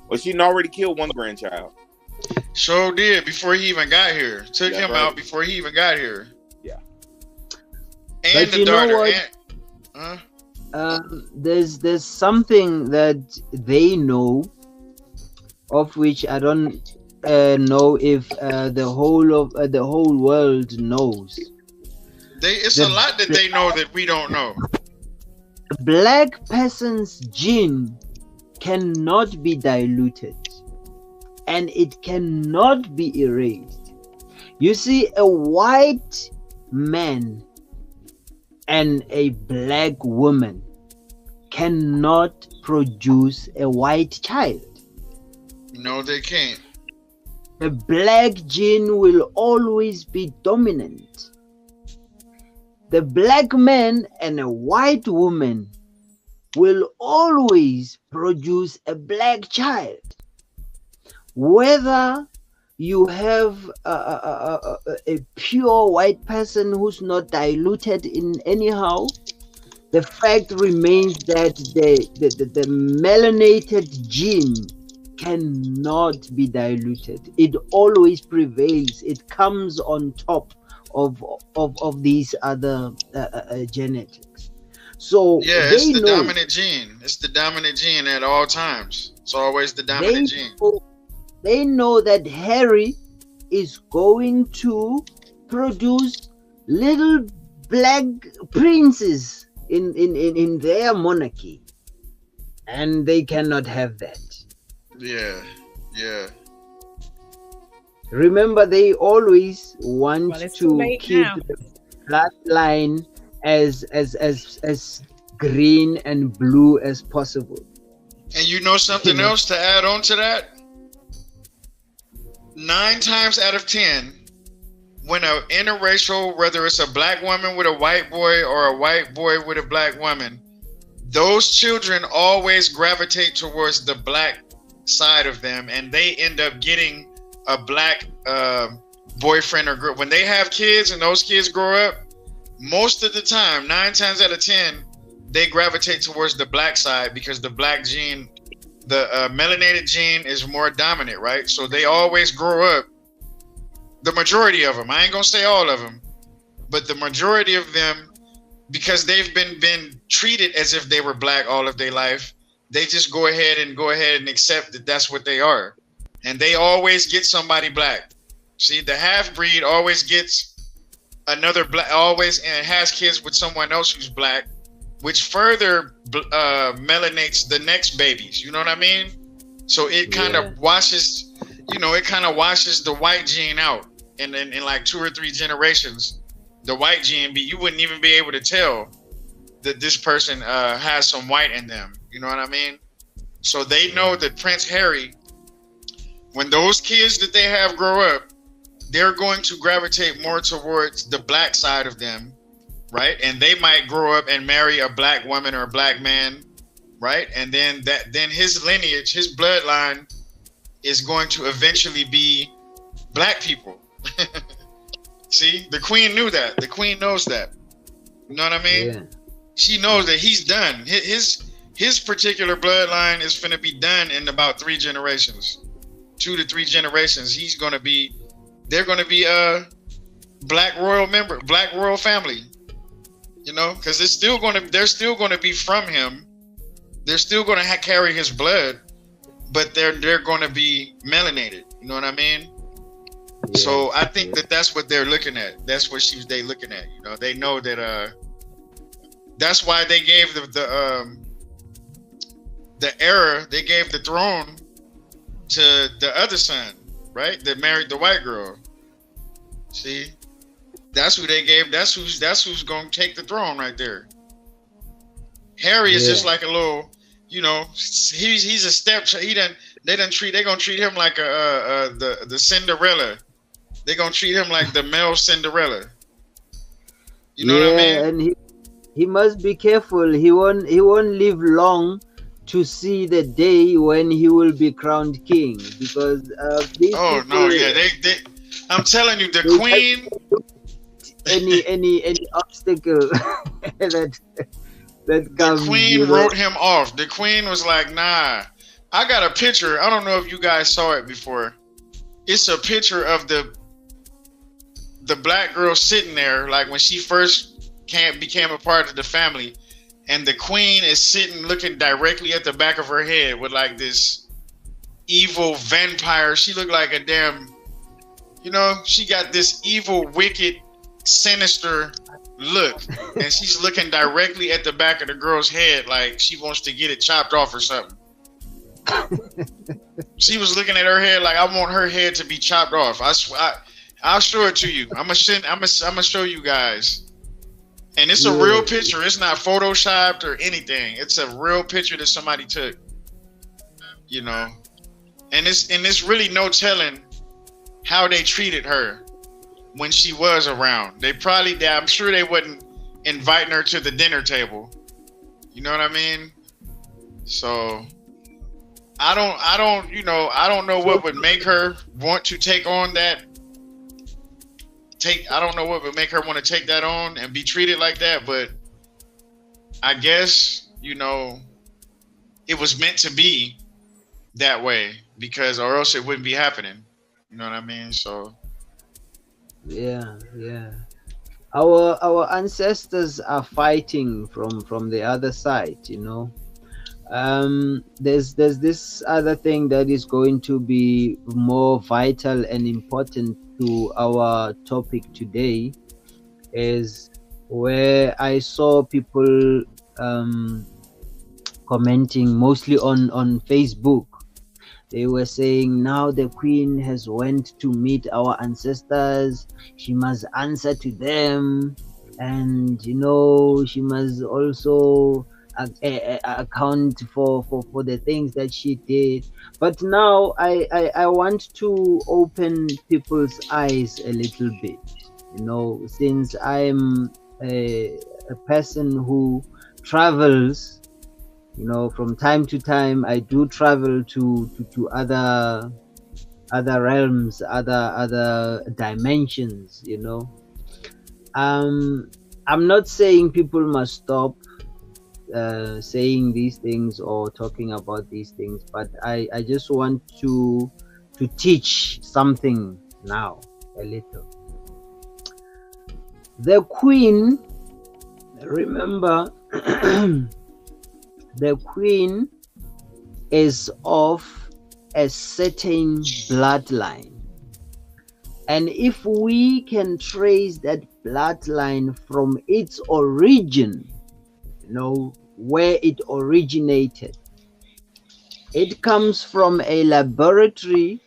Well, she already killed one grandchild. Sure did before he even got here. Took him out before he even got here. Yeah. And But the you know daughter. what? There's something that they know, of which I don't know if the whole world knows. It's a lot that they know that we don't know. The black person's gene cannot be diluted, and it cannot be erased. You see, a white man and a black woman cannot produce a white child. No, they can't. The black gene will always be dominant. The black man and a white woman will always produce a black child. Whether you have a pure white person who's not diluted in anyhow, the fact remains that the melanated gene cannot be diluted. It always prevails. It comes on top of these other genetics. So yeah, it's the dominant gene. It's the dominant gene at all times. It's always the dominant gene. They know that Harry is going to produce little black princes in their monarchy, and they cannot have that. Yeah, yeah. Remember, they always want to keep now. the bloodline as green and blue as possible. And you know something else to add on to that? 9 times out of 10, when an interracial, whether it's a black woman with a white boy or a white boy with a black woman, those children always gravitate towards the black side of them, and they end up getting a black boyfriend or girl. When they have kids and those kids grow up, most of the time, 9 times out of 10, they gravitate towards the black side because the black gene, the melanated gene is more dominant, right? So they always grow up, the majority of them, I ain't gonna say all of them, but the majority of them, because they've been treated as if they were black all of their life, they just go ahead and accept that that's what they are. And they always get somebody black. See, the half-breed always gets another black, always, and has kids with someone else who's black, which further melanates the next babies. You know what I mean? So it kind of washes, it kind of washes the white gene out. And then in like 2 or 3 generations, the white gene, you wouldn't even be able to tell that this person has some white in them. You know what I mean? So they know that Prince Harry, when those kids that they have grow up, they're going to gravitate more towards the black side of them, right? And they might grow up and marry a black woman or a black man, right? And then his lineage, his bloodline is going to eventually be black people. See, the queen knew that. The queen knows that. You know what I mean? Yeah. She knows that he's done. His particular bloodline is finna be done in about 3 generations. 2 to 3 generations. They're gonna be a black royal family. Because they're still gonna be from him. They're still gonna carry his blood, but they're gonna be melanated. You know what I mean? Yeah. So I think that's what they're looking at. That's what they looking at. They know that That's why they gave the era. They gave the throne to the other son, right? That married the white girl. See, that's who they gave. That's who's gonna take the throne right there. Harry is just like a little, you know, he's a step. They gonna treat him like the Cinderella. They gonna treat him like the male Cinderella. You know what I mean? And he must be careful. He won't live long to see the day when he will be crowned king, because these they I'm telling you, the queen. Any obstacle that comes. The queen wrote him off. The queen was like, "Nah." I got a picture. I don't know if you guys saw it before. It's a picture of the black girl sitting there, like when she first became a part of the family, and the queen is sitting looking directly at the back of her head with like this evil vampire. She looked like a damn, you know, she got this evil, wicked, sinister look, and she's looking directly at the back of the girl's head like she wants to get it chopped off or something. She was looking at her head like, I want her head to be chopped off. I'll show it to you. I'm gonna show you guys. And it's a real picture. It's not photoshopped or anything. It's a real picture that somebody took. You know, and it's really no telling how they treated her when she was around. I'm sure they wasn't inviting her to the dinner table. You know what I mean? So I don't know what would make her want to take on that. I don't know what would make her want to take that on and be treated like that, but I guess, you know, it was meant to be that way, because or else it wouldn't be happening. You know what I mean? So yeah. Our ancestors are fighting from the other side, you know. There's this other thing that is going to be more vital and important to our topic today, is where I saw people commenting mostly on Facebook. They were saying, now the queen has went to meet our ancestors, she must answer to them, and you know, she must also account for the things that she did. But now I want to open people's eyes a little bit, you know, since I'm a person who travels, you know, from time to time. I do travel to other realms, other dimensions, you know. I'm not saying people must stop saying these things or talking about these things, but I just want to teach something now a little. The queen, remember, the queen is of a certain bloodline, and if we can trace that bloodline from its origin, you know, where it originated, it comes from a laboratory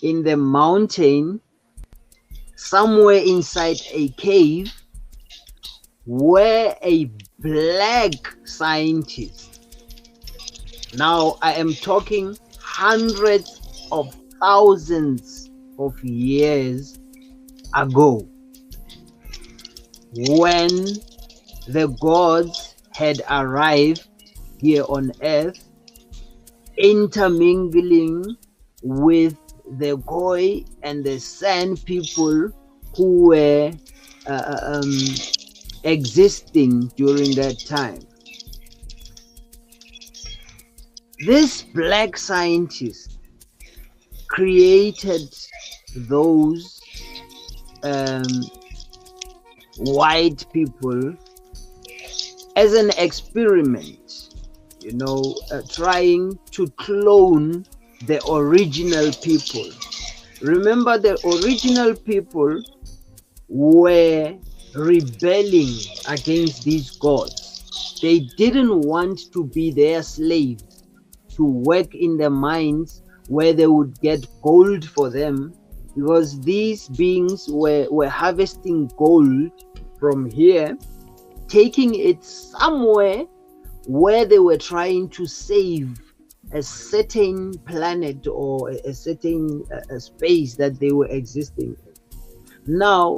in the mountain somewhere inside a cave, where a black scientist, now I am talking hundreds of thousands of years ago, when the gods had arrived here on earth, intermingling with the Khoi and the San people who were existing during that time. This black scientist created those white people as an experiment, you know, trying to clone the original people. Remember, the original people were rebelling against these gods. They didn't want to be their slaves, to work in the mines where they would get gold for them, because these beings were harvesting gold from here, taking it somewhere where they were trying to save a certain planet or a certain space that they were existing in. Now,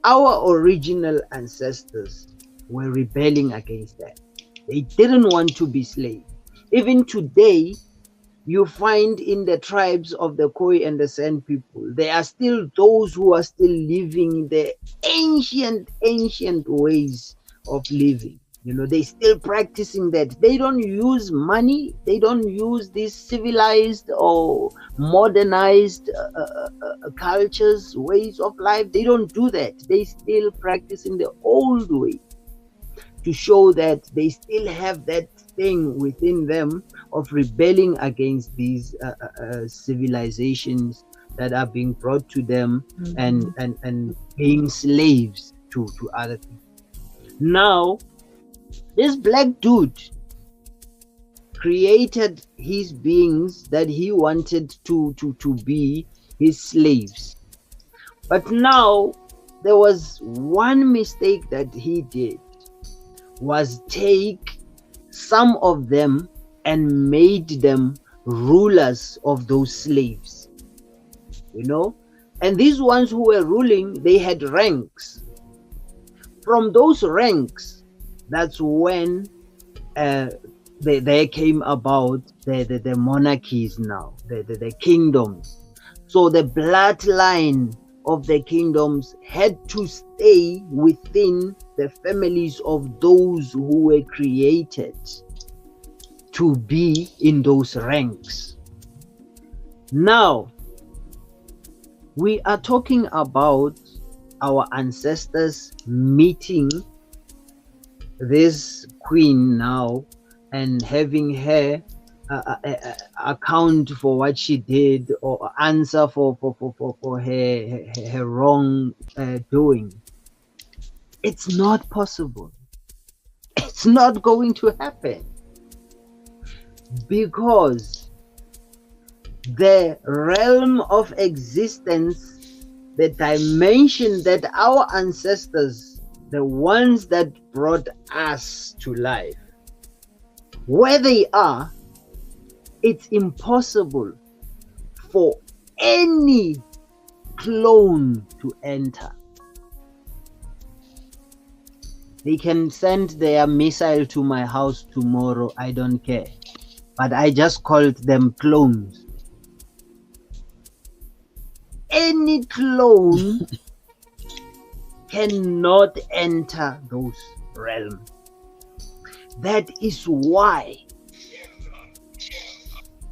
our original ancestors were rebelling against that. They didn't want to be slaves. Even today, you find in the tribes of the Khoi and the San people, there are still those who are still living the ancient ways of living. You know, they still practicing that. They don't use money. They don't use these civilized or modernized cultures, ways of life. They don't do that. They still practicing the old way, to show that they still have that thing within them of rebelling against these civilizations that are being brought to them, and being slaves to other people. Now, this black dude created his beings that he wanted to be his slaves. But now there was one mistake that he did, was take some of them and made them rulers of those slaves. You know? And these ones who were ruling, they had ranks. From those ranks, that's when there came about the monarchies now, the kingdoms. So the bloodline of the kingdoms had to stay within the families of those who were created to be in those ranks. Now, we are talking about our ancestors meeting this queen now and having her account for what she did, or answer for her wrong doing. It's not possible. It's not going to happen, because the realm of existence, the dimension that our ancestors, the ones that brought us to life, where they are, it's impossible for any clone to enter. They can send their missile to my house tomorrow, I don't care. But I just called them clones. Any clone cannot enter those realms. That is why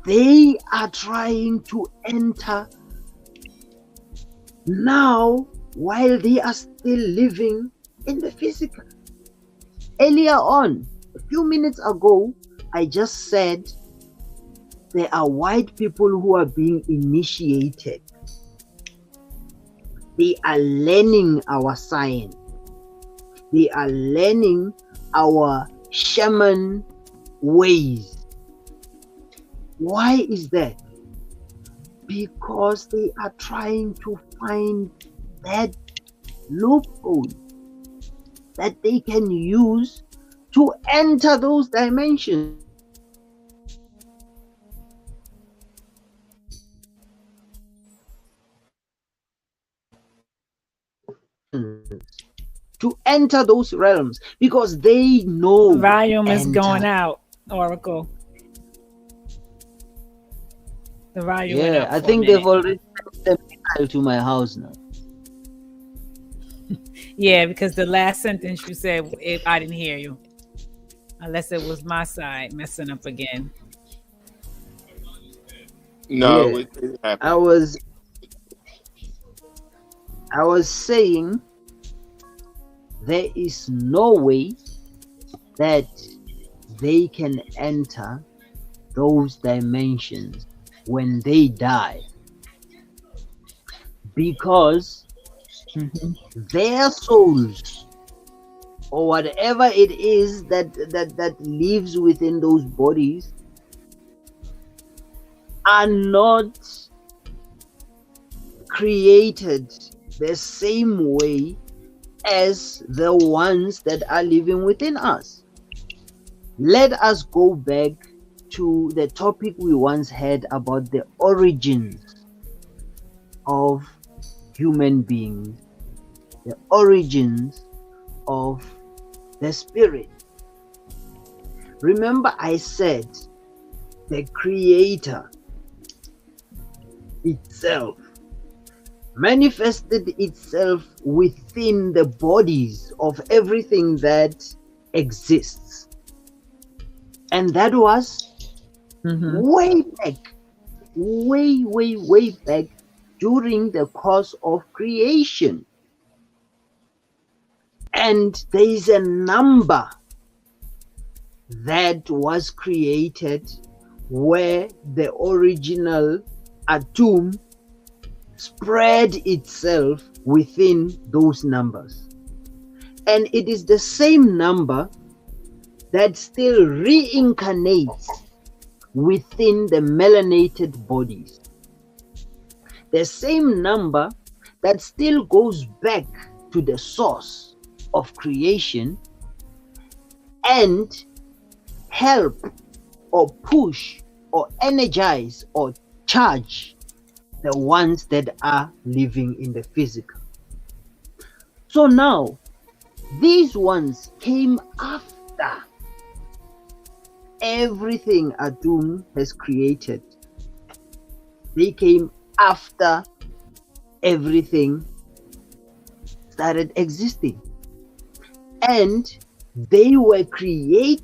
they are trying to enter now while they are still living in the physical. Earlier on, a few minutes ago, I just said there are white people who are being initiated. They are learning our science. They are learning our shaman ways. Why is that? Because they are trying to find that loophole that they can use to enter those dimensions. To enter those realms, because they know volume is going out, Oracle. The volume went up. I think they've already sent the missile to my house now. Yeah, because the last sentence you said, I didn't hear you, unless it was my side messing up again. No, Yeah. it happened. I was saying there is no way that they can enter those dimensions when they die, because their souls, or whatever it is that lives within those bodies, are not created the same way as the ones that are living within us. Let us go back to the topic we once had about the origins of human beings, the origins of the spirit. Remember, I said the creator itself manifested itself within the bodies of everything that exists. And that was way back, way back during the course of creation. And there is a number that was created where the original atom spread itself within those numbers. And it is the same number that still reincarnates within the melanated bodies. The same number that still goes back to the source of creation and help or push or energize or charge the ones that are living in the physical. So now, these ones came after everything Atum has created. They came after everything started existing. And they were created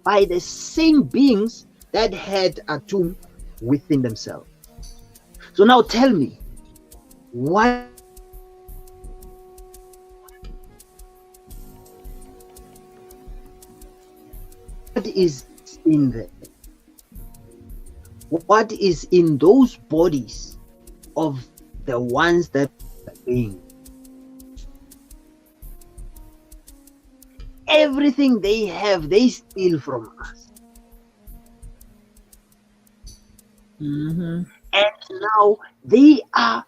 by the same beings that had Atum within themselves. So now tell me, what is in there? What is in those bodies of the ones that are being? Everything they have, they steal from us. And now they are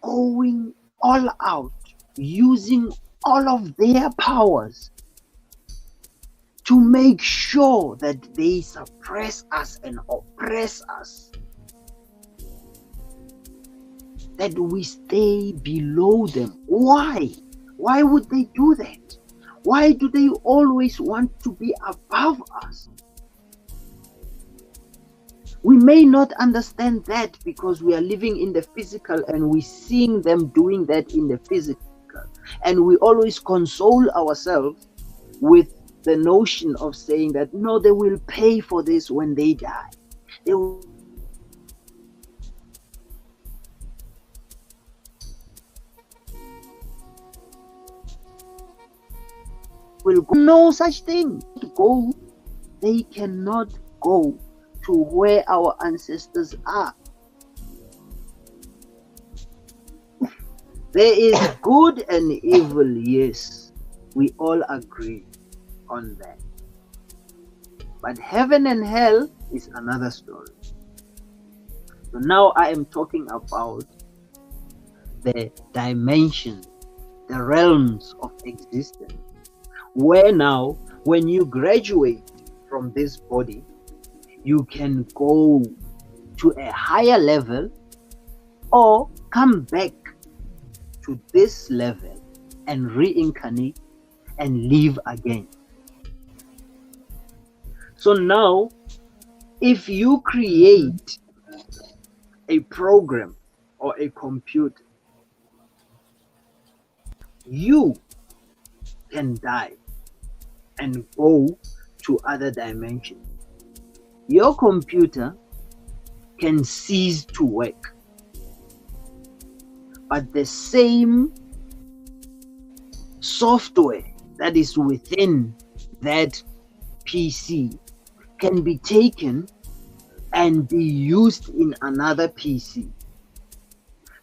going all out, using all of their powers to make sure that they suppress us and oppress us, that we stay below them. Why? Why would they do that? Why do they always want to be above us? We may not understand that because we are living in the physical and we're seeing them doing that in the physical. And we always console ourselves with the notion of saying that, no, they will pay for this when they die. They will go. No such thing. They cannot go to where our ancestors are. There is good and evil, yes. We all agree on that. But heaven and hell is another story. So now I am talking about the dimensions, the realms of existence, where now when you graduate from this body, you can go to a higher level or come back to this level and reincarnate and live again. So now, if you create a program or a computer, you can die and go to other dimensions. Your computer can cease to work, but the same software that is within that PC can be taken and be used in another PC.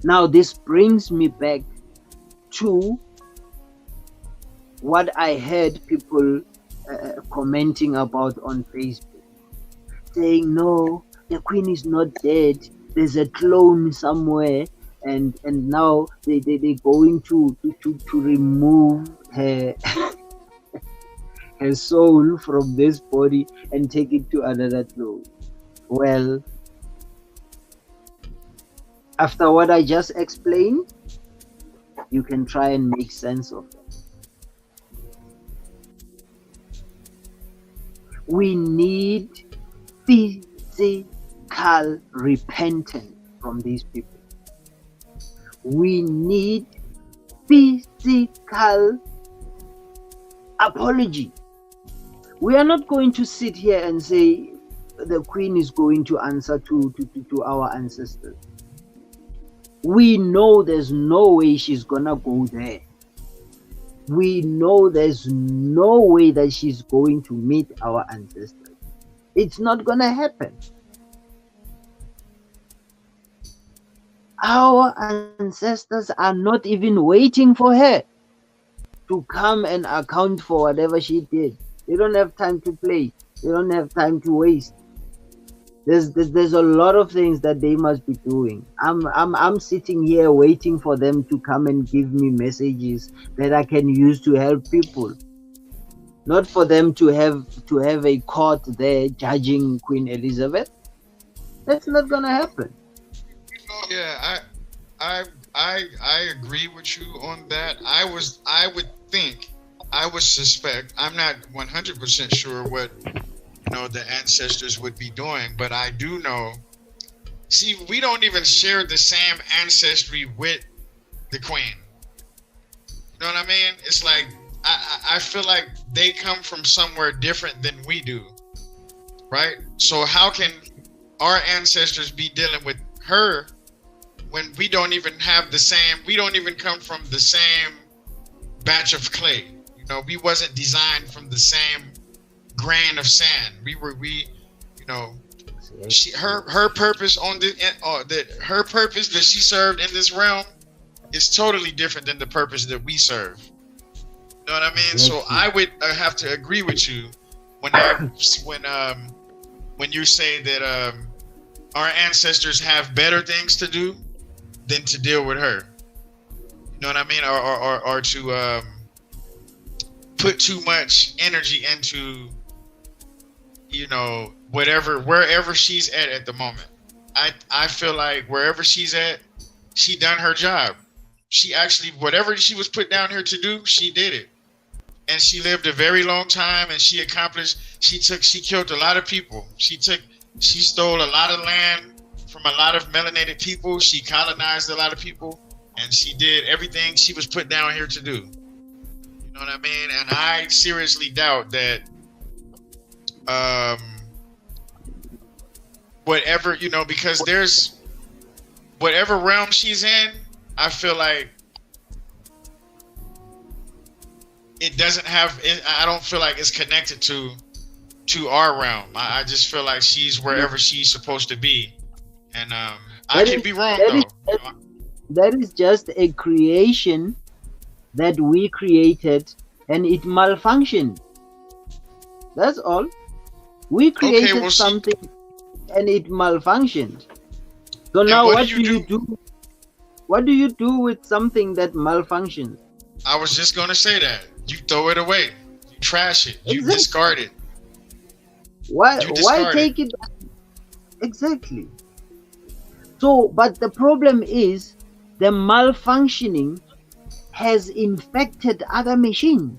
Now this brings me back to what I heard people commenting about on Facebook, saying, no, the queen is not dead, there's a clone somewhere, and now they're going to remove her her soul from this body and take it to another clone. Well, after what I just explained, you can try and make sense of it. We need physical repentance from these people. We need physical apology. We are not going to sit here and say the queen is going to answer to our ancestors. We know there's no way she's gonna go there. We know there's no way that she's going to meet our ancestors. It's not gonna happen. Our ancestors are not even waiting for her to come and account for whatever she did. They don't have time to play. They don't have time to waste. There's a lot of things that they must be doing. I'm sitting here waiting for them to come and give me messages that I can use to help people. Not for them to have a court there judging Queen Elizabeth. That's not gonna happen. Yeah, I agree with you on that. I would think, I would suspect, I'm not 100% sure what the ancestors would be doing, but I do know. See, we don't even share the same ancestry with the queen. You know what I mean? It's like I feel like they come from somewhere different than we do, right? So how can our ancestors be dealing with her when we don't even have the same? We don't even come from the same batch of clay. We wasn't designed from the same grain of sand. Her purpose on her purpose that she served in this realm is totally different than the purpose that we serve. You know what I mean? So I would have to agree with you when you say that our ancestors have better things to do than to deal with her. You know what I mean? Or to put too much energy into wherever she's at the moment. I feel like wherever she's at, she done her job. She actually, whatever she was put down here to do, she did it. And she lived a very long time, and she killed a lot of people. She stole a lot of land from a lot of melanated people. She colonized a lot of people, and she did everything she was put down here to do. You know what I mean? And I seriously doubt that whatever, because there's whatever realm she's in, I feel like it doesn't have it, I don't feel like it's connected to our realm. I just feel like she's wherever she's supposed to be, and I could be wrong though. That is just a creation that we created, and it malfunctioned. That's all. We created something and it malfunctioned. So now what do you do? What do you do with something that malfunctions? I was just going to say that. You throw it away. You trash it. You discard it. Why take it? Exactly. So, but the problem is the malfunctioning has infected other machines.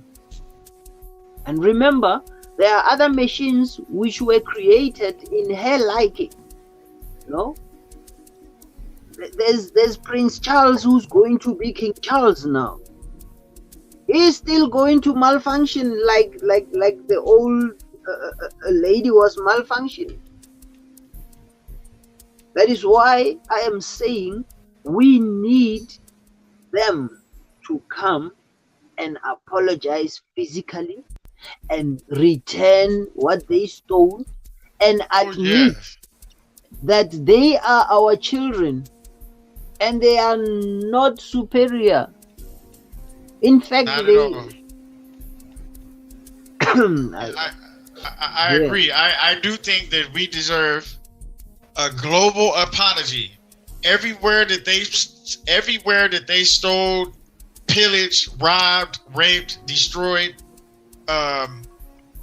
And remember, there are other machines which were created in her liking. There's Prince Charles who's going to be King Charles now. He's still going to malfunction like the old lady was malfunctioning. That is why I am saying we need them to come and apologize physically and return what they stole and admit that they are our children and they are not superior. In fact, Not at they all. I agree. I do think that we deserve a global apology. Everywhere that they stole, pillaged, robbed, raped, destroyed,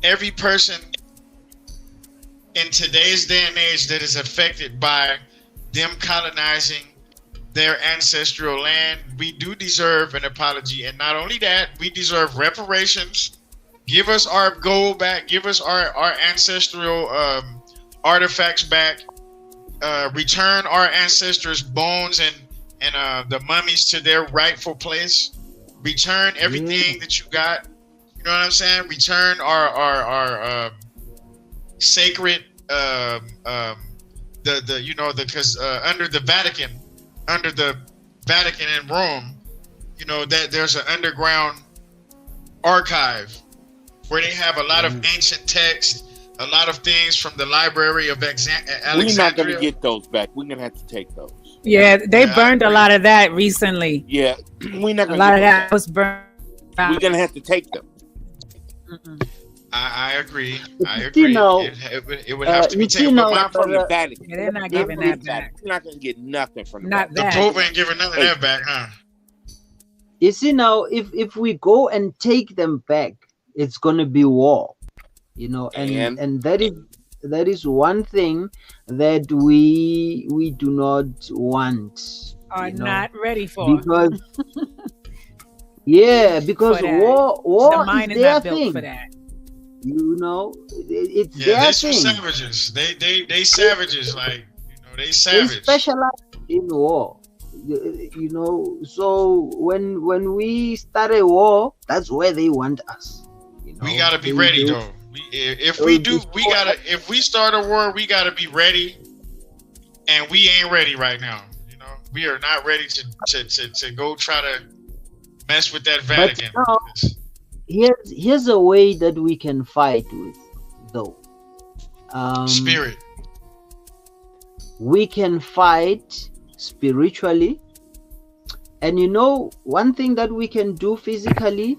every person in today's day and age that is affected by them colonizing their ancestral land, we do deserve an apology. And not only that, we deserve reparations. Give us our gold back. Give us our ancestral artifacts back. Return our ancestors' bones and the mummies to their rightful place. Return everything that you got. You know what I'm saying? Return our sacred because under the Vatican in Rome, you know that there's an underground archive where they have a lot of ancient texts, a lot of things from the Library of Alexandria. We're not going to get those back. We're going to have to take those. Yeah, they burned a lot of that recently. Yeah, we're not going to. A lot of that was burned. We're going to have to take them. I agree. You know, it would have to be taken from the Vatican. Yeah, they're not giving that back. You're not going to get nothing from the Pope ain't giving none of that back, huh? You see now, if we go and take them back, it's gonna be war, you know, and that is one thing that we do not want. Are not ready for because because war is their thing. For that. You know, it's their thing. Savages. They savages, like, you know, they savage. They specialize in war. You know, so when we start a war, that's where they want us. You know, we gotta be ready though. If we start a war, we gotta be ready, and we ain't ready right now. You know, we are not ready to go try to mess with that Vatican. But here's a way that we can fight with, though. Spirit. We can fight spiritually, and you know, one thing that we can do physically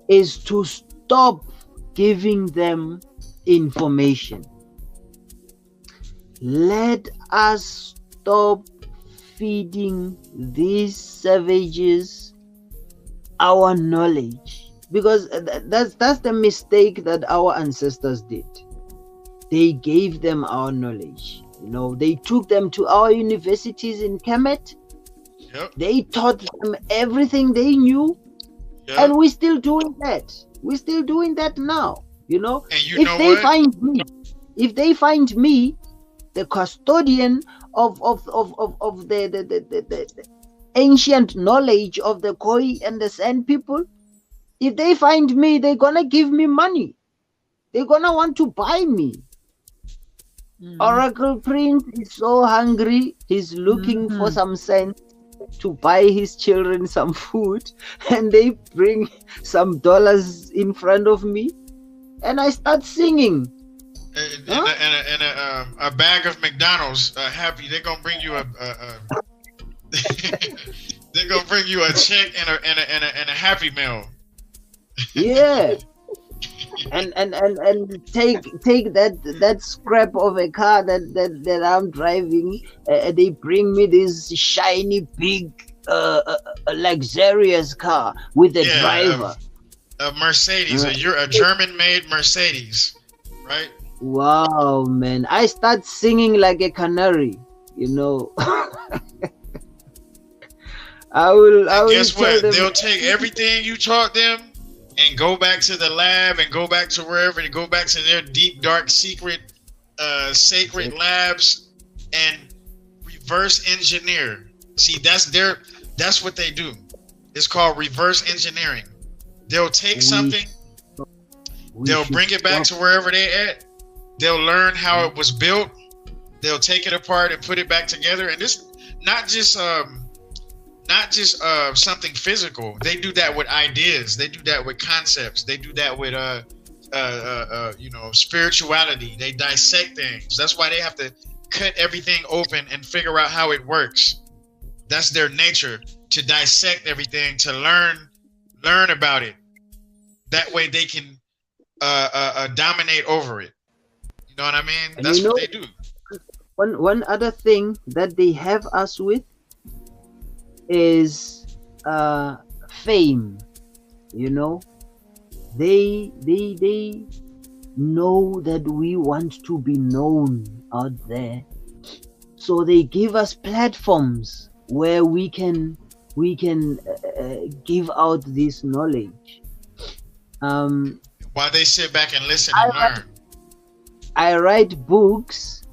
is to stop giving them information. Let us stop feeding these savages our knowledge, because that's the mistake that our ancestors did. They gave them our knowledge. You know, they took them to our universities in Kemet. Yep. They taught them everything they knew. Yep. And we're still doing that. We're still doing that now. You know, if they find me, the custodian of the ancient knowledge of the Khoi and the San people, if they find me, they're gonna give me money. They're gonna want to buy me. Oracle Prince is so hungry, he's looking for some sense to buy his children some food, and they bring some dollars in front of me, and I start singing. And a bag of McDonald's, happy. They're gonna bring you they're gonna bring you a check and a Happy Meal. Yeah. And take that scrap of a car that I'm driving. They bring me this shiny big luxurious car with a driver. A Mercedes, a German-made Mercedes, right? Wow, man! I start singing like a canary, you know. I will. Guess what? They'll take everything you taught them and go back to the lab and go back to wherever, and go back to their deep, dark, secret, sacred labs and reverse engineer. See, that's what they do. It's called reverse engineering. They'll take something, they'll bring it back to wherever they at. They'll learn how it was built. They'll take it apart and put it back together. And this not just something physical. They do that with ideas. They do that with concepts. They do that with spirituality. They dissect things. That's why they have to cut everything open and figure out how it works. That's their nature, to dissect everything, to learn about it. That way they can dominate over it. You know what I mean? And That's what they do. One other thing that they have us with is fame. You know, they know that we want to be known out there, so they give us platforms where we can give out this knowledge. While they sit back and listen and learn. I write books,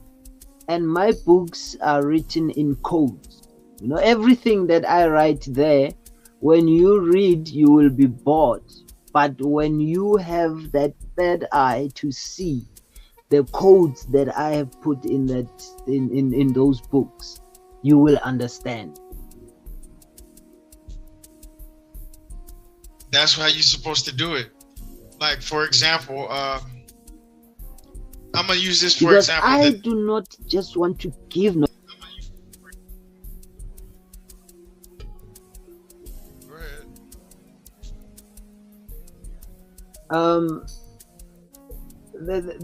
and my books are written in codes. You know, everything that I write there, when you read, you will be bored. But when you have that third eye to see the codes that I have put in those books, you will understand. That's how you're supposed to do it. Like, for example, I'm gonna use this for because example. I do not just want to give. Go ahead.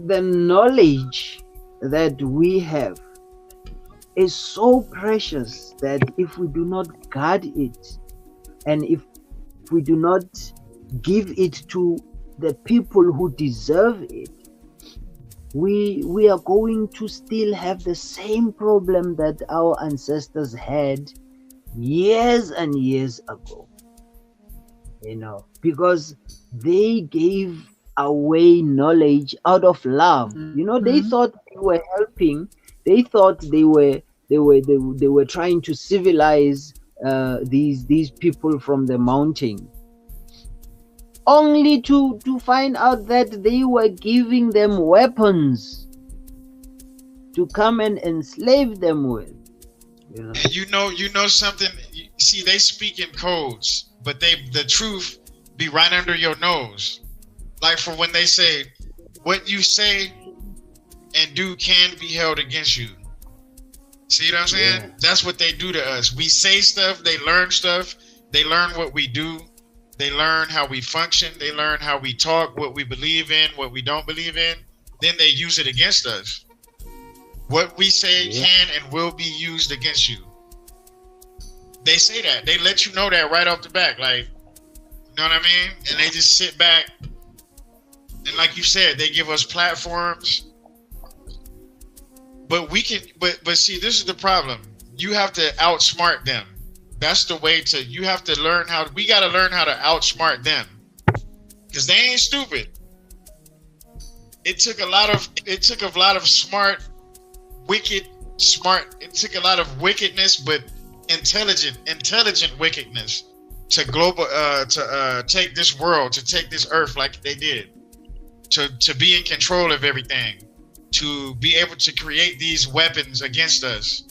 The knowledge that we have is so precious that if we do not guard it, and if we do not give it to the people who deserve it, we are going to still have the same problem that our ancestors had years and years ago. You know, because they gave away knowledge out of love. You know, they thought they were helping. They thought they were trying to civilize these people from the mountain, only to find out that they were giving them weapons to come and enslave them with. You know? And you know something. See, they speak in codes, but the truth be right under your nose. Like, for when they say, what you say and do can be held against you. See what I'm saying? Yeah. That's what they do to us. We say stuff, they learn stuff, they learn what we do, they learn how we function, they learn how we talk, what we believe in, what we don't believe in. Then they use it against us. What we say can and will be used against you. They say that. They let you know that right off the back. Like, you know what I mean? And they just sit back. And like you said, they give us platforms. But we can, but see, this is the problem. You have to outsmart them. That's the way to, you have to learn how, we got to learn how to outsmart them. Because they ain't stupid. It took a lot of smart, it took a lot of wickedness, but intelligent wickedness to take this world, to take this earth like they did, to be in control of everything, to be able to create these weapons against us.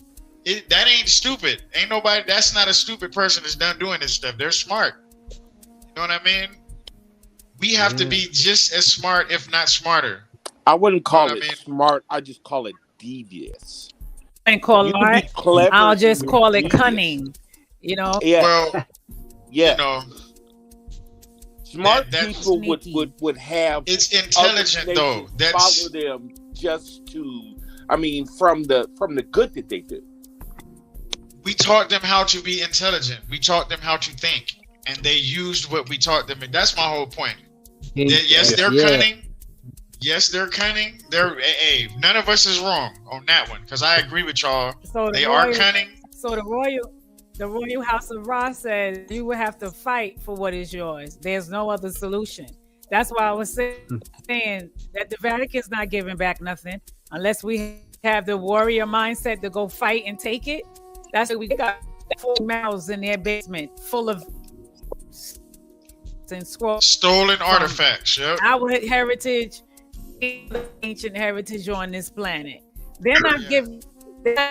That ain't stupid. Ain't nobody, that's not a stupid person that's done doing this stuff. They're smart. You know what I mean? We have to be just as smart, if not smarter. I wouldn't call it smart. I just call it devious. And call it clever. I'll just call it cunning. You know. Yeah. Well, yeah. You know, smart people would have. It's intelligent though. That's follow them just to. I mean, from the good that they do. We taught them how to be intelligent. We taught them how to think, and they used what we taught them. And that's my whole point. Yes, they're cunning. Yes, they're cunning. None of us is wrong on that one, because I agree with y'all. So they are cunning. So the royal house of Ra says you will have to fight for what is yours. There's no other solution. That's why I was saying that the Vatican's not giving back nothing unless we have the warrior mindset to go fight and take it. That's what we got. 4 mouths in their basement full of stolen artifacts. Yep. Our heritage, ancient heritage on this planet. They're not giving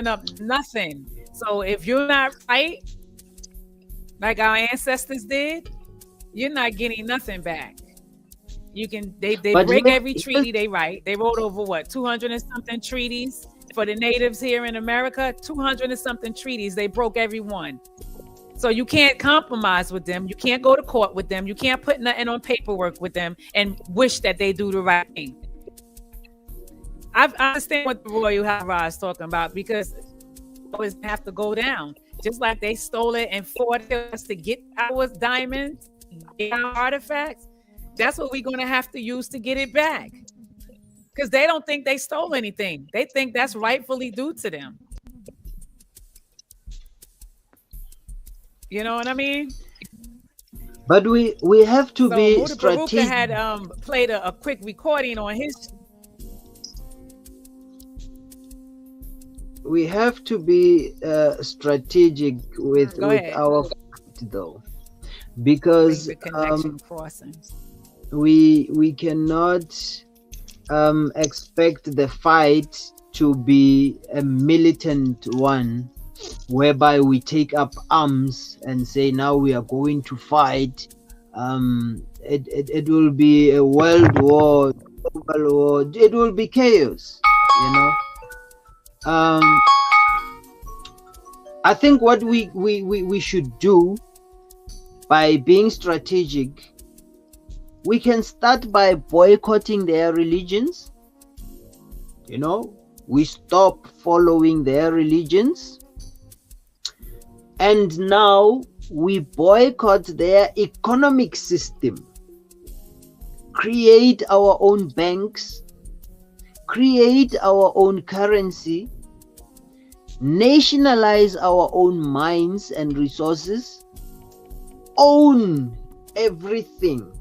up nothing. So if you're not right, like our ancestors did, you're not getting nothing back. You can they break every treaty they write. They wrote over 200 and something treaties for the natives here in America, 200 and something treaties. They broke every one. So you can't compromise with them. You can't go to court with them. You can't put nothing on paperwork with them and wish that they do the right thing. I understand what the Royal Hara is talking about, because always have to go down. Just like they stole it and fought us to get our diamonds, get our artifacts. That's what we're going to have to use to get it back. Because they don't think they stole anything. They think that's rightfully due to them. You know what I mean? But we have to be strategic. Had played a quick recording on his. We have to be strategic with our fight, though, because we cannot expect the fight to be a militant one, whereby we take up arms and say now we are going to fight. It will be a world war, global war. It will be chaos, you know. I think what we should do, by being strategic, we can start by boycotting their religions. You know, we stop following their religions, and now we boycott their economic system, create our own banks, create our own currency, nationalize our own mines and resources, own everything,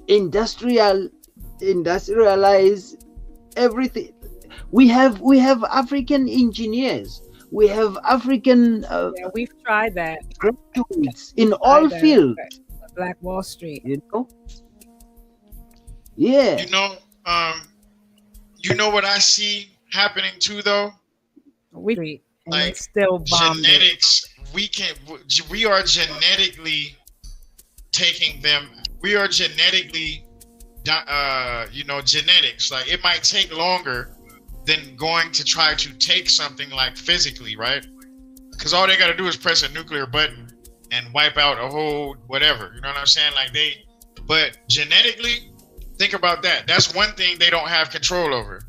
industrialize everything. We have African engineers, we have African we've tried that, graduates in all fields. Black Wall Street, you know. Yeah, you know what I see happening too, though. Like still genetics, we are genetically taking them. We are genetically, genetics. Like, it might take longer than going to try to take something like physically, right? Because all they got to do is press a nuclear button and wipe out a whole whatever. You know what I'm saying? But genetically, think about that. That's one thing they don't have control over.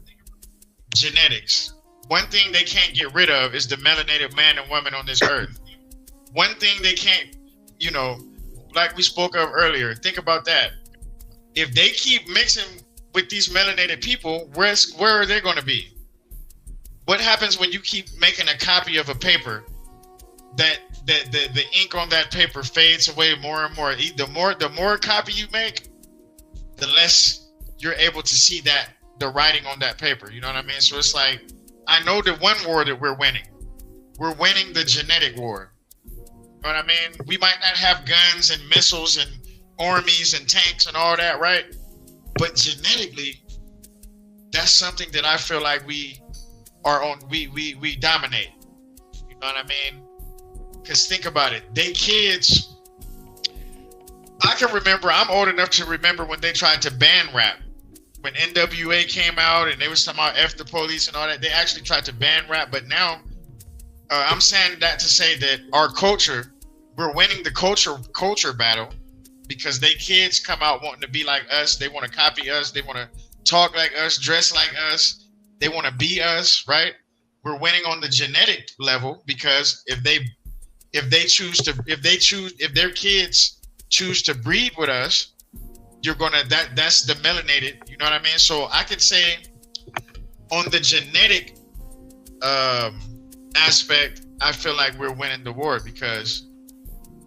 Genetics. One thing they can't get rid of is the melanated man and woman on this earth. One thing they can't, like we spoke of earlier, think about that. If they keep mixing with these melanated people, where are they going to be? What happens when you keep making a copy of a paper that the ink on that paper fades away more and more? The more copy you make, the less you're able to see the writing on that paper. You know what I mean? So it's like, I know the one war that we're winning. We're winning the genetic war. You know what I mean? We might not have guns and missiles and armies and tanks and all that, right? But genetically, that's something that I feel like we are on. We dominate. You know what I mean? Because think about it. They kids. I can remember. I'm old enough to remember when they tried to ban rap. When NWA came out and they was talking about F the police and all that, they actually tried to ban rap. But now, I'm saying that to say that our culture, we're winning the culture battle, because they kids come out wanting to be like us. They want to copy us. They want to talk like us, dress like us. They want to be us, right? We're winning on the genetic level, because if their kids choose to breed with us, that's the melanated, you know what I mean? So I could say on the genetic aspect, I feel like we're winning the war, because,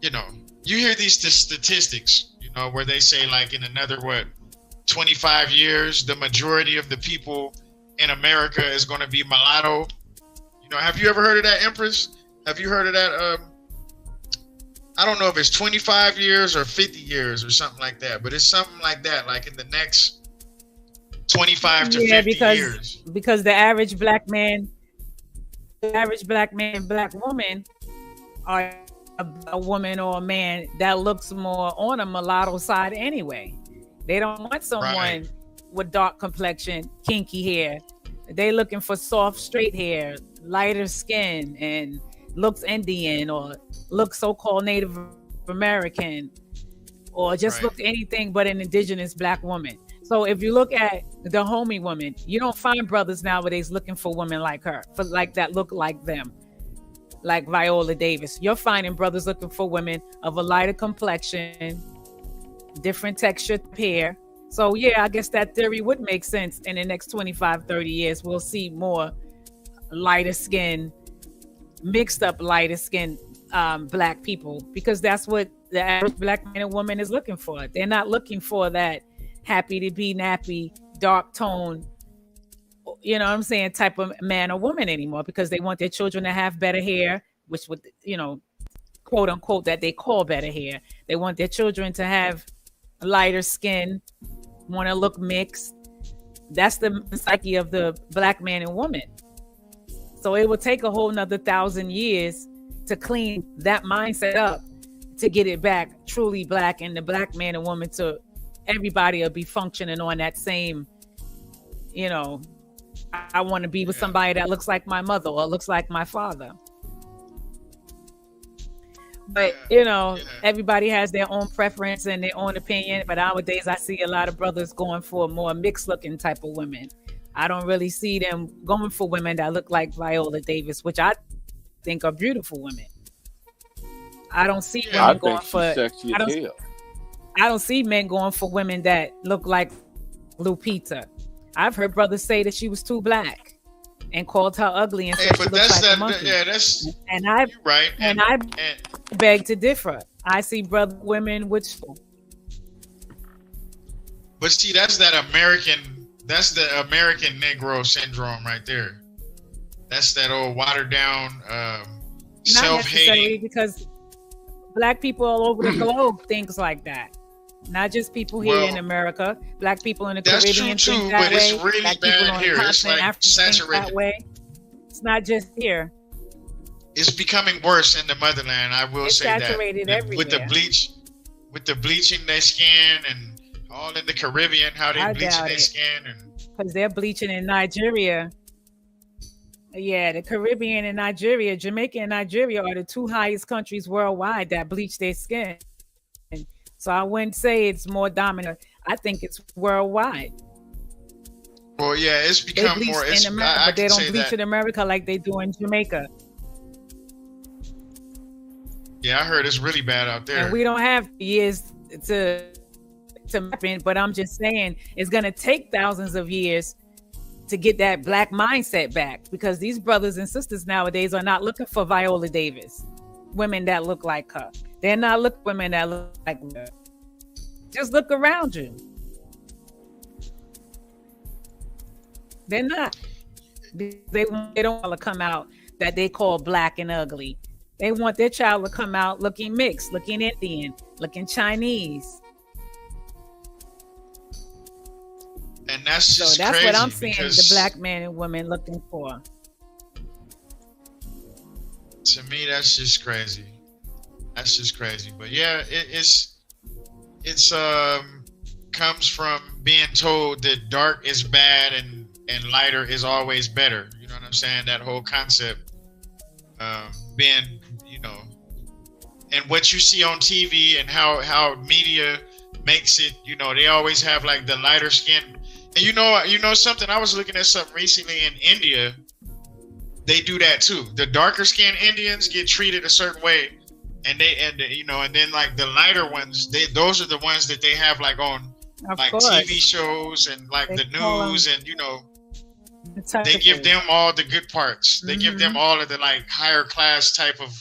you hear these statistics, where they say, like, in another, 25 years, the majority of the people in America is going to be mulatto. Have you ever heard of that, Empress? Have you heard of that? I don't know if it's 25 years or 50 years or something like that, but it's something like that, like in the next 25 to 50 years. Because the average black man, black woman are a woman or a man that looks more on a mulatto side anyway. They don't want someone with dark complexion, kinky hair, They looking for soft, straight hair, lighter skin, and looks Indian or looks so-called Native American, or just look anything but an indigenous black woman. So if you look at the homie woman, you don't find brothers nowadays looking for women like her, for like that look like them, like Viola Davis. You're finding brothers looking for women of a lighter complexion, different textured hair. So yeah, I guess that theory would make sense. In the next 25, 30 years, we'll see more lighter skin, mixed up lighter skin black people, because that's what the average black man and woman is looking for. They're not looking for that happy to be nappy, dark tone, you know what I'm saying, type of man or woman anymore, because they want their children to have better hair, which would, you know, quote unquote, that they call better hair. They want their children to have lighter skin, want to look mixed. That's the psyche of the black man and woman. So it will take a whole nother 1,000 years to clean that mindset up, to get it back truly black, and the black man and woman, to everybody will be functioning on that same, you know, I want to be with somebody that looks like my mother or looks like my father. But you know, everybody has their own preference and their own opinion. But nowadays I see a lot of brothers going for more mixed looking type of women. I don't really see them going for women that look like Viola Davis, which I think are beautiful women. I don't see women going for sexy as hell. I don't see men going for women that look like Lupita. I've heard brothers say that she was too black and called her ugly and said she looked like a monkey. I beg to differ. I see women with. But see, that's the American Negro syndrome right there. That's that old watered down self-hating. Because black people all over the globe thinks like that. Not just people here in America. Black people in the Caribbean think that way. It's really black bad here. It's like saturated. That way. It's not just here. It's becoming worse in the motherland. I will say that. Saturated everywhere. With the bleaching their skin, and all in the Caribbean, how they bleaching their skin, and because they're bleaching in Nigeria. Yeah, the Caribbean and Nigeria, Jamaica and Nigeria are the two highest countries worldwide that bleach their skin. So I wouldn't say it's more dominant. I think it's worldwide. Well, yeah, it's become more in America, but they don't bleach in America like they do in Jamaica. Yeah, I heard it's really bad out there. And we don't have years to happen, but I'm just saying it's gonna take thousands of years to get that black mindset back, because these brothers and sisters nowadays are not looking for Viola Davis, women that look like her. They're not looking for women that look like her. Just look around you. They're not. They don't want to come out that they call black and ugly. They want their child to come out looking mixed, looking Indian, looking Chinese. And that's just so that's crazy, what I'm seeing the black man and women looking for. To me, that's just crazy. That's just crazy. But yeah, it's comes from being told that dark is bad and lighter is always better. You know what I'm saying? That whole concept being, you know, and what you see on TV and how media makes it, you know, they always have like the lighter skin. And you know something, I was looking at something recently in India. They do that too. The darker skinned Indians get treated a certain way. And then like the lighter ones, those are the ones that they have like on TV shows and like the news, and you know, they give them all the good parts. They give them all of the like higher class type of,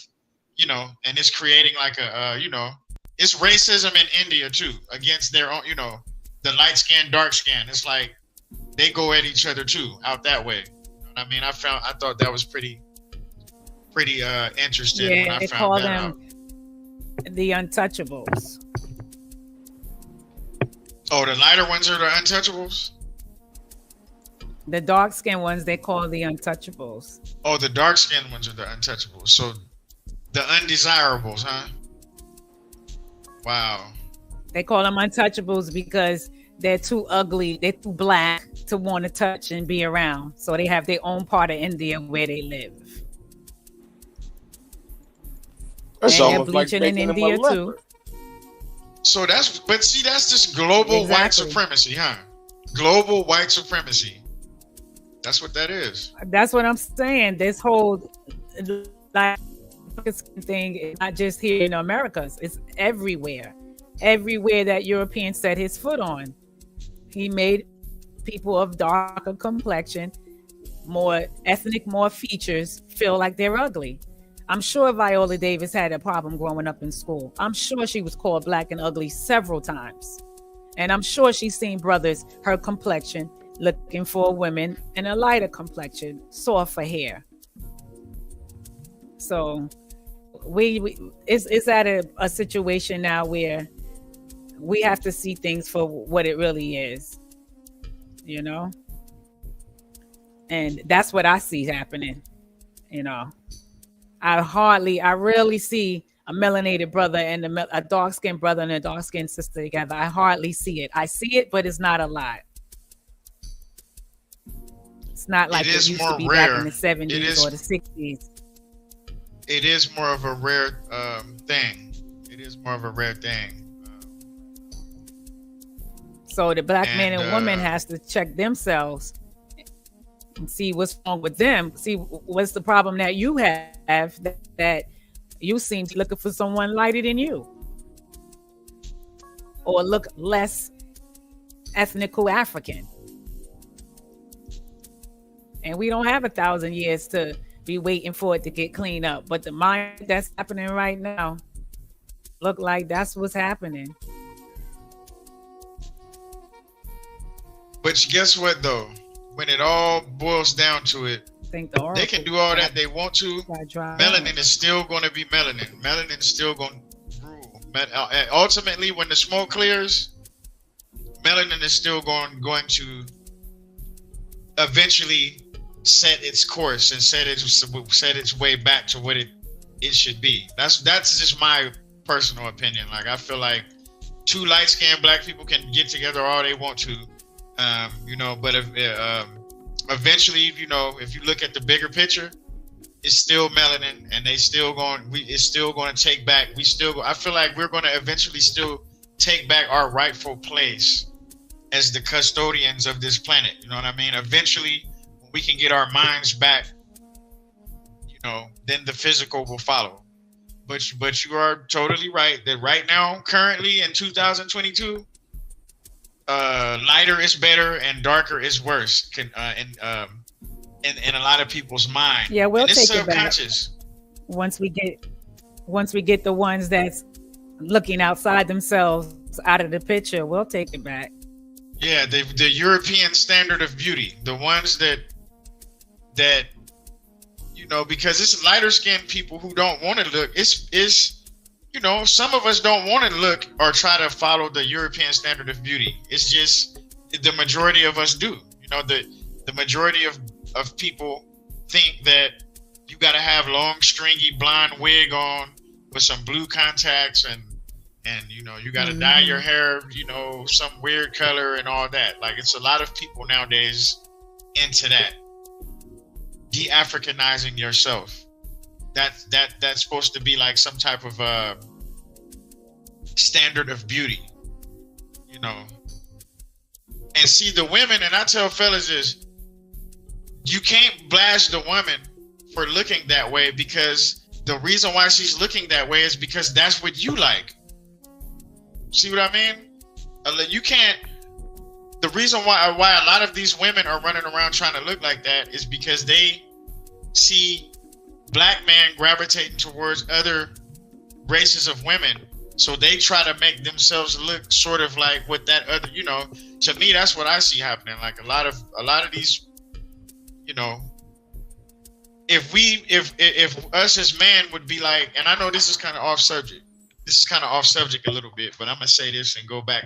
you know, and it's creating like a you know, it's racism in India too against their own, you know, the light skin, dark skin. It's like they go at each other too out that way. You know what I mean, I thought that was pretty interesting when I found that out. The untouchables. Oh, the lighter ones are the untouchables? The dark skinned ones they call the untouchables. Oh, the dark skinned ones are the untouchables. So the undesirables, huh? Wow. They call them untouchables because they're too ugly, they're too black to want to touch and be around. So they have their own part of India where they live. It's and they're almost like bleaching in making them a India too. leopard. So that's just global white Exactly. supremacy, huh? Global white supremacy. That's what that is. That's what I'm saying. This whole like thing is not just here in Americas. It's everywhere. Everywhere that European set his foot on, he made people of darker complexion, more ethnic, more features feel like they're ugly. I'm sure Viola Davis had a problem growing up in school. I'm sure she was called black and ugly several times. And I'm sure she's seen brothers, her complexion, looking for women in a lighter complexion, softer hair. So it's at a situation now where we have to see things for what it really is, you know? And that's what I see happening, you know? I rarely see a melanated brother and a dark-skinned brother and a dark-skinned sister together. I hardly see it. I see it, but it's not a lot. It's not like it used to be back in the 70s or the 60s. It is more of a rare thing. It is more of a rare thing. So the black man and woman has to check themselves and see what's wrong with them. See what's the problem that you have that you seem to be looking for someone lighter than you, or look less ethnical African. And we don't have 1,000 years to be waiting for it to get cleaned up. But the mind that's happening right now look like that's what's happening. But guess what, though? When it all boils down to it, they can do all that they want to. Melanin is still going to be melanin. Melanin is still going to rule. Ultimately, when the smoke clears, melanin is still going to eventually set its course and set its way back to what it should be. That's just my personal opinion. Like, I feel like two light-skinned black people can get together all they want to. But eventually, if you look at the bigger picture, it's still melanin, and it's still going to take back. I feel like we're going to eventually still take back our rightful place as the custodians of this planet. You know what I mean? Eventually, when we can get our minds back, then the physical will follow. But you are totally right that right now, currently in 2022. Lighter is better and darker is worse. In a lot of people's mind. Yeah, we'll take it back once we get the ones that's looking outside themselves out of the picture. We'll take it back. Yeah, the European standard of beauty, the ones that because it's lighter skinned people who don't want to look. Some of us don't want to look or try to follow the European standard of beauty. It's just the majority of us do. The majority of people think that you got to have long, stringy, blonde wig on with some blue contacts and you got to dye your hair, some weird color and all that. Like, it's a lot of people nowadays into that. De-Africanizing yourself. That's supposed to be like some type of standard of beauty, And see, the women, and I tell fellas is, you can't blast the woman for looking that way, because the reason why she's looking that way is because that's what you like. See what I mean? You can't. The reason why a lot of these women are running around trying to look like that is because they see black men gravitating towards other races of women, so they try to make themselves look sort of like what that other. To me, that's what I see happening. Like a lot of these, if us as men would be like, and I know this is kind of off subject. This is kind of off subject a little bit, but I'm gonna say this and go back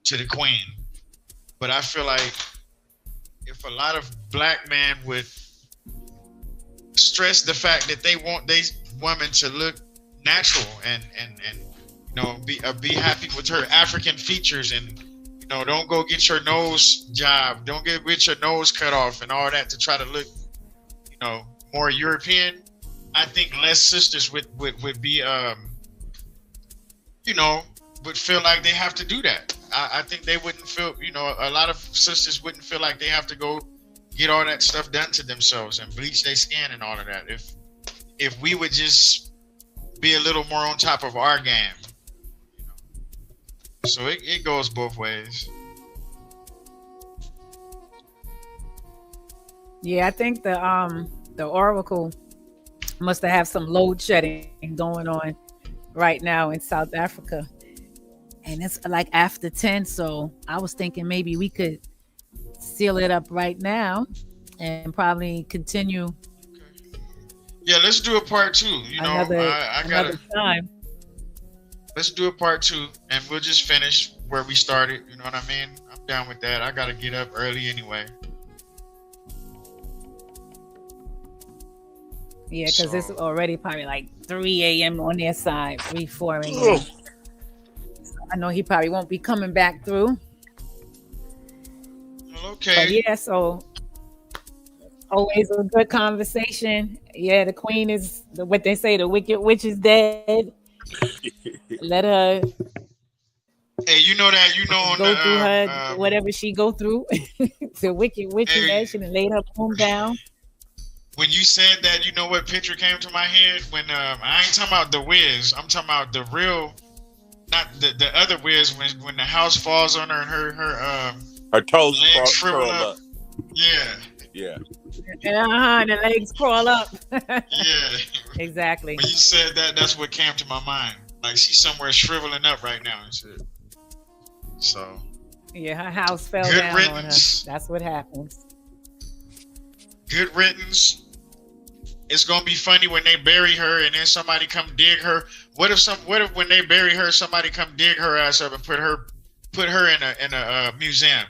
to the Queen. But I feel like if a lot of black men would stress the fact that they want these women to look natural and be happy with her African features and Don't go get your nose job. Don't get your nose cut off and all that to try to look, more European. I think less sisters would be, would feel like they have to do that. I think they wouldn't feel, a lot of sisters wouldn't feel like they have to go get all that stuff done to themselves and bleach their skin and all of that. If we would just be a little more on top of our game. So it goes both ways. Yeah, I think the Oracle must have some load shedding going on right now in South Africa. And it's like after 10, so I was thinking maybe we could seal it up right now and probably continue. Yeah, let's do a part 2. Another time. Let's do a part 2, and we'll just finish where we started. You know what I mean? I'm down with that. I gotta get up early anyway. Yeah, because it's already probably like 3 a.m. on their side, 4 a.m. So I know he probably won't be coming back through. Okay. But yeah, so always a good conversation. Yeah, the queen is what they say, the wicked witch is dead. Let her. Hey, go through her whatever she go through. The wicked witch is dead. She done laid her broom down. When you said that, you know what picture came to my head? When I ain't talking about the Wiz, I'm talking about the real, not the other Wiz. When the house falls on her and her toes legs shrivel up. Yeah. And the legs crawl up. Yeah. Exactly. When you said that, that's what came to my mind. Like she's somewhere shriveling up right now and shit. So. Yeah, her house fell down on her. That's what happens. Good riddance. It's gonna be funny when they bury her and then somebody come dig her. What if when they bury her, somebody come dig her ass up and put her in a museum?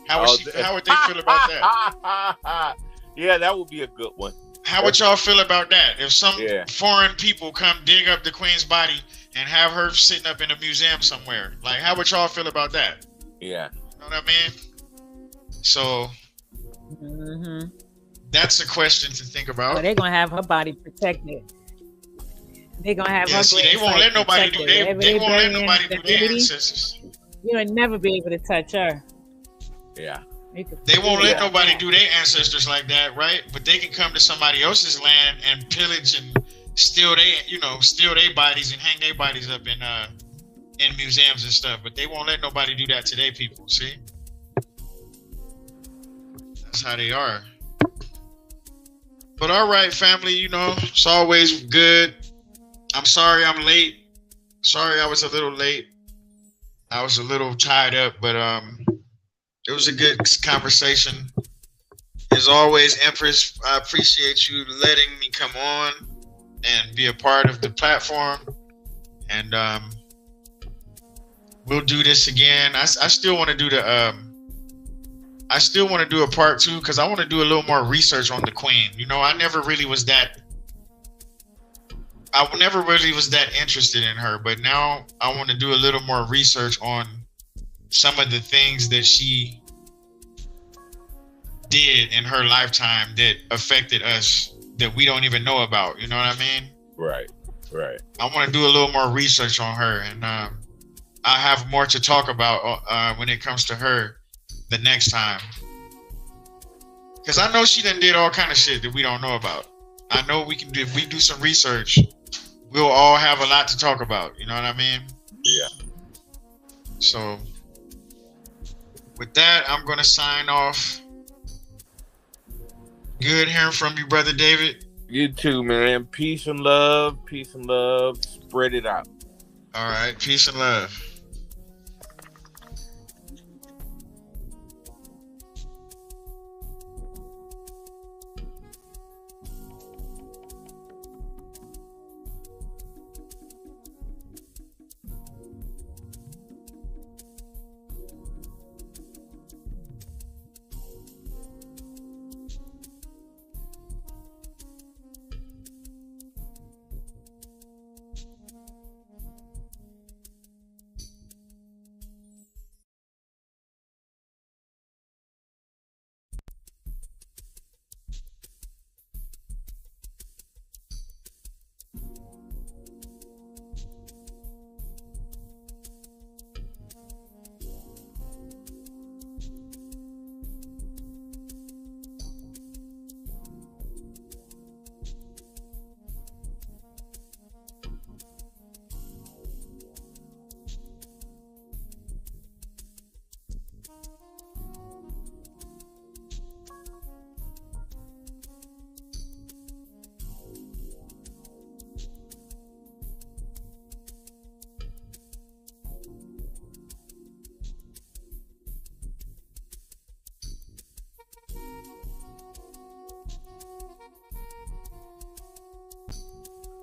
How would they feel about that? Yeah, that would be a good one. How would y'all feel about that? If some foreign people come dig up the queen's body and have her sitting up in a museum somewhere, like how would y'all feel about that? Yeah, you know what I mean. So. That's a question to think about. Well, they're gonna have her body protected. They're gonna have her. See, they won't let nobody do. They won't let nobody do their ancestors. You'll never be able to touch her. Yeah. They won't let nobody do their ancestors like that, right? But they can come to somebody else's land and pillage and steal their bodies and hang their bodies up in museums and stuff. But they won't let nobody do that to their people. See, that's how they are. But all right, family, it's always good. I'm sorry I'm late. Sorry I was a little late. I was a little tied up, but it was a good conversation. As always, Empress, I appreciate you letting me come on and be a part of the platform. And we'll do this again. I still want to do a part 2 because I want to do a little more research on the queen. I never really was that interested in her, but now I want to do a little more research on some of the things that she did in her lifetime that affected us that we don't even know about. You know what I mean? Right. I want to do a little more research on her, and I have more to talk about when it comes to her the next time, because I know she done did all kind of shit that we don't know about. I know we can do, if we do some research, we'll all have a lot to talk about. You know what I mean? Yeah. So with that, I'm gonna sign off. Good hearing from you, brother David. You too, man. Peace and love. Spread it out. All right. Peace and love.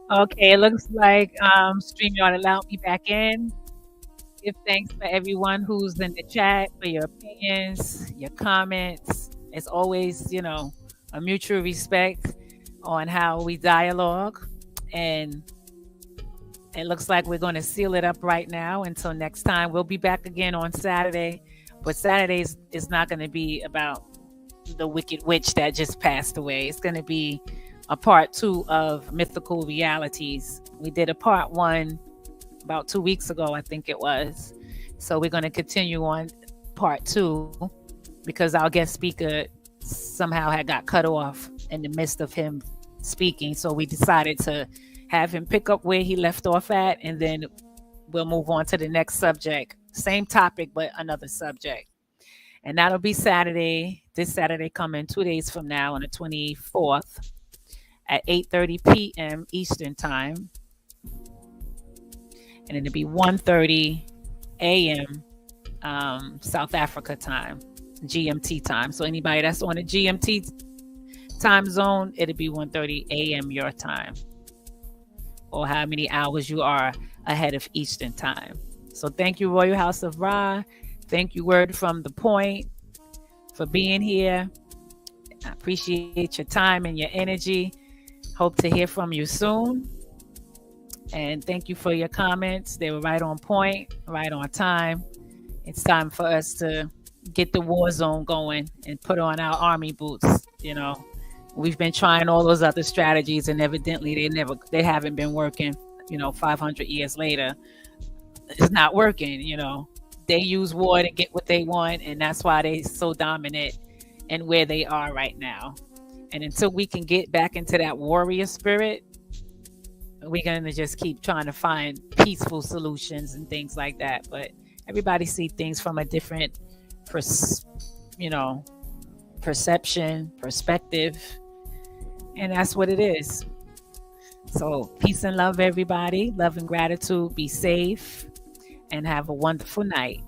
Okay, it looks like StreamYard allowed me back in. Give thanks for everyone who's in the chat for your opinions, your comments. It's always, a mutual respect on how we dialogue. And it looks like we're going to seal it up right now until next time. We'll be back again on Saturday, but Saturday is not going to be about the Wicked Witch that just passed away. It's going to be a part 2 of Mythical Realities. We did a part 1 about 2 weeks ago, I think it was. So we're going to continue on part 2 because our guest speaker somehow had got cut off in the midst of him speaking. So we decided to have him pick up where he left off at, and then we'll move on to the next subject. Same topic, but another subject. And that'll be Saturday, this Saturday coming 2 days from now on the 24th at 8:30 p.m. Eastern Time. And it'll be 1:30 a.m. South Africa time, GMT time. So anybody that's on the GMT time zone, it'll be 1:30 a.m. your time, or how many hours you are ahead of Eastern time. So thank you, Royal House of Ra. Thank you, Word from the Point, for being here. I appreciate your time and your energy. Hope to hear from you soon. And thank you for your comments. They were right on point, right on time. It's time for us to get the war zone going and put on our army boots. We've been trying all those other strategies, and evidently they haven't been working. 500 years later, it's not working. They use war to get what they want, and that's why they're so dominant and where they are right now. And until we can get back into that warrior spirit, we're going to just keep trying to find peaceful solutions and things like that. But everybody see things from a different, perception, perspective. And that's what it is. So peace and love, everybody. Love and gratitude. Be safe and have a wonderful night.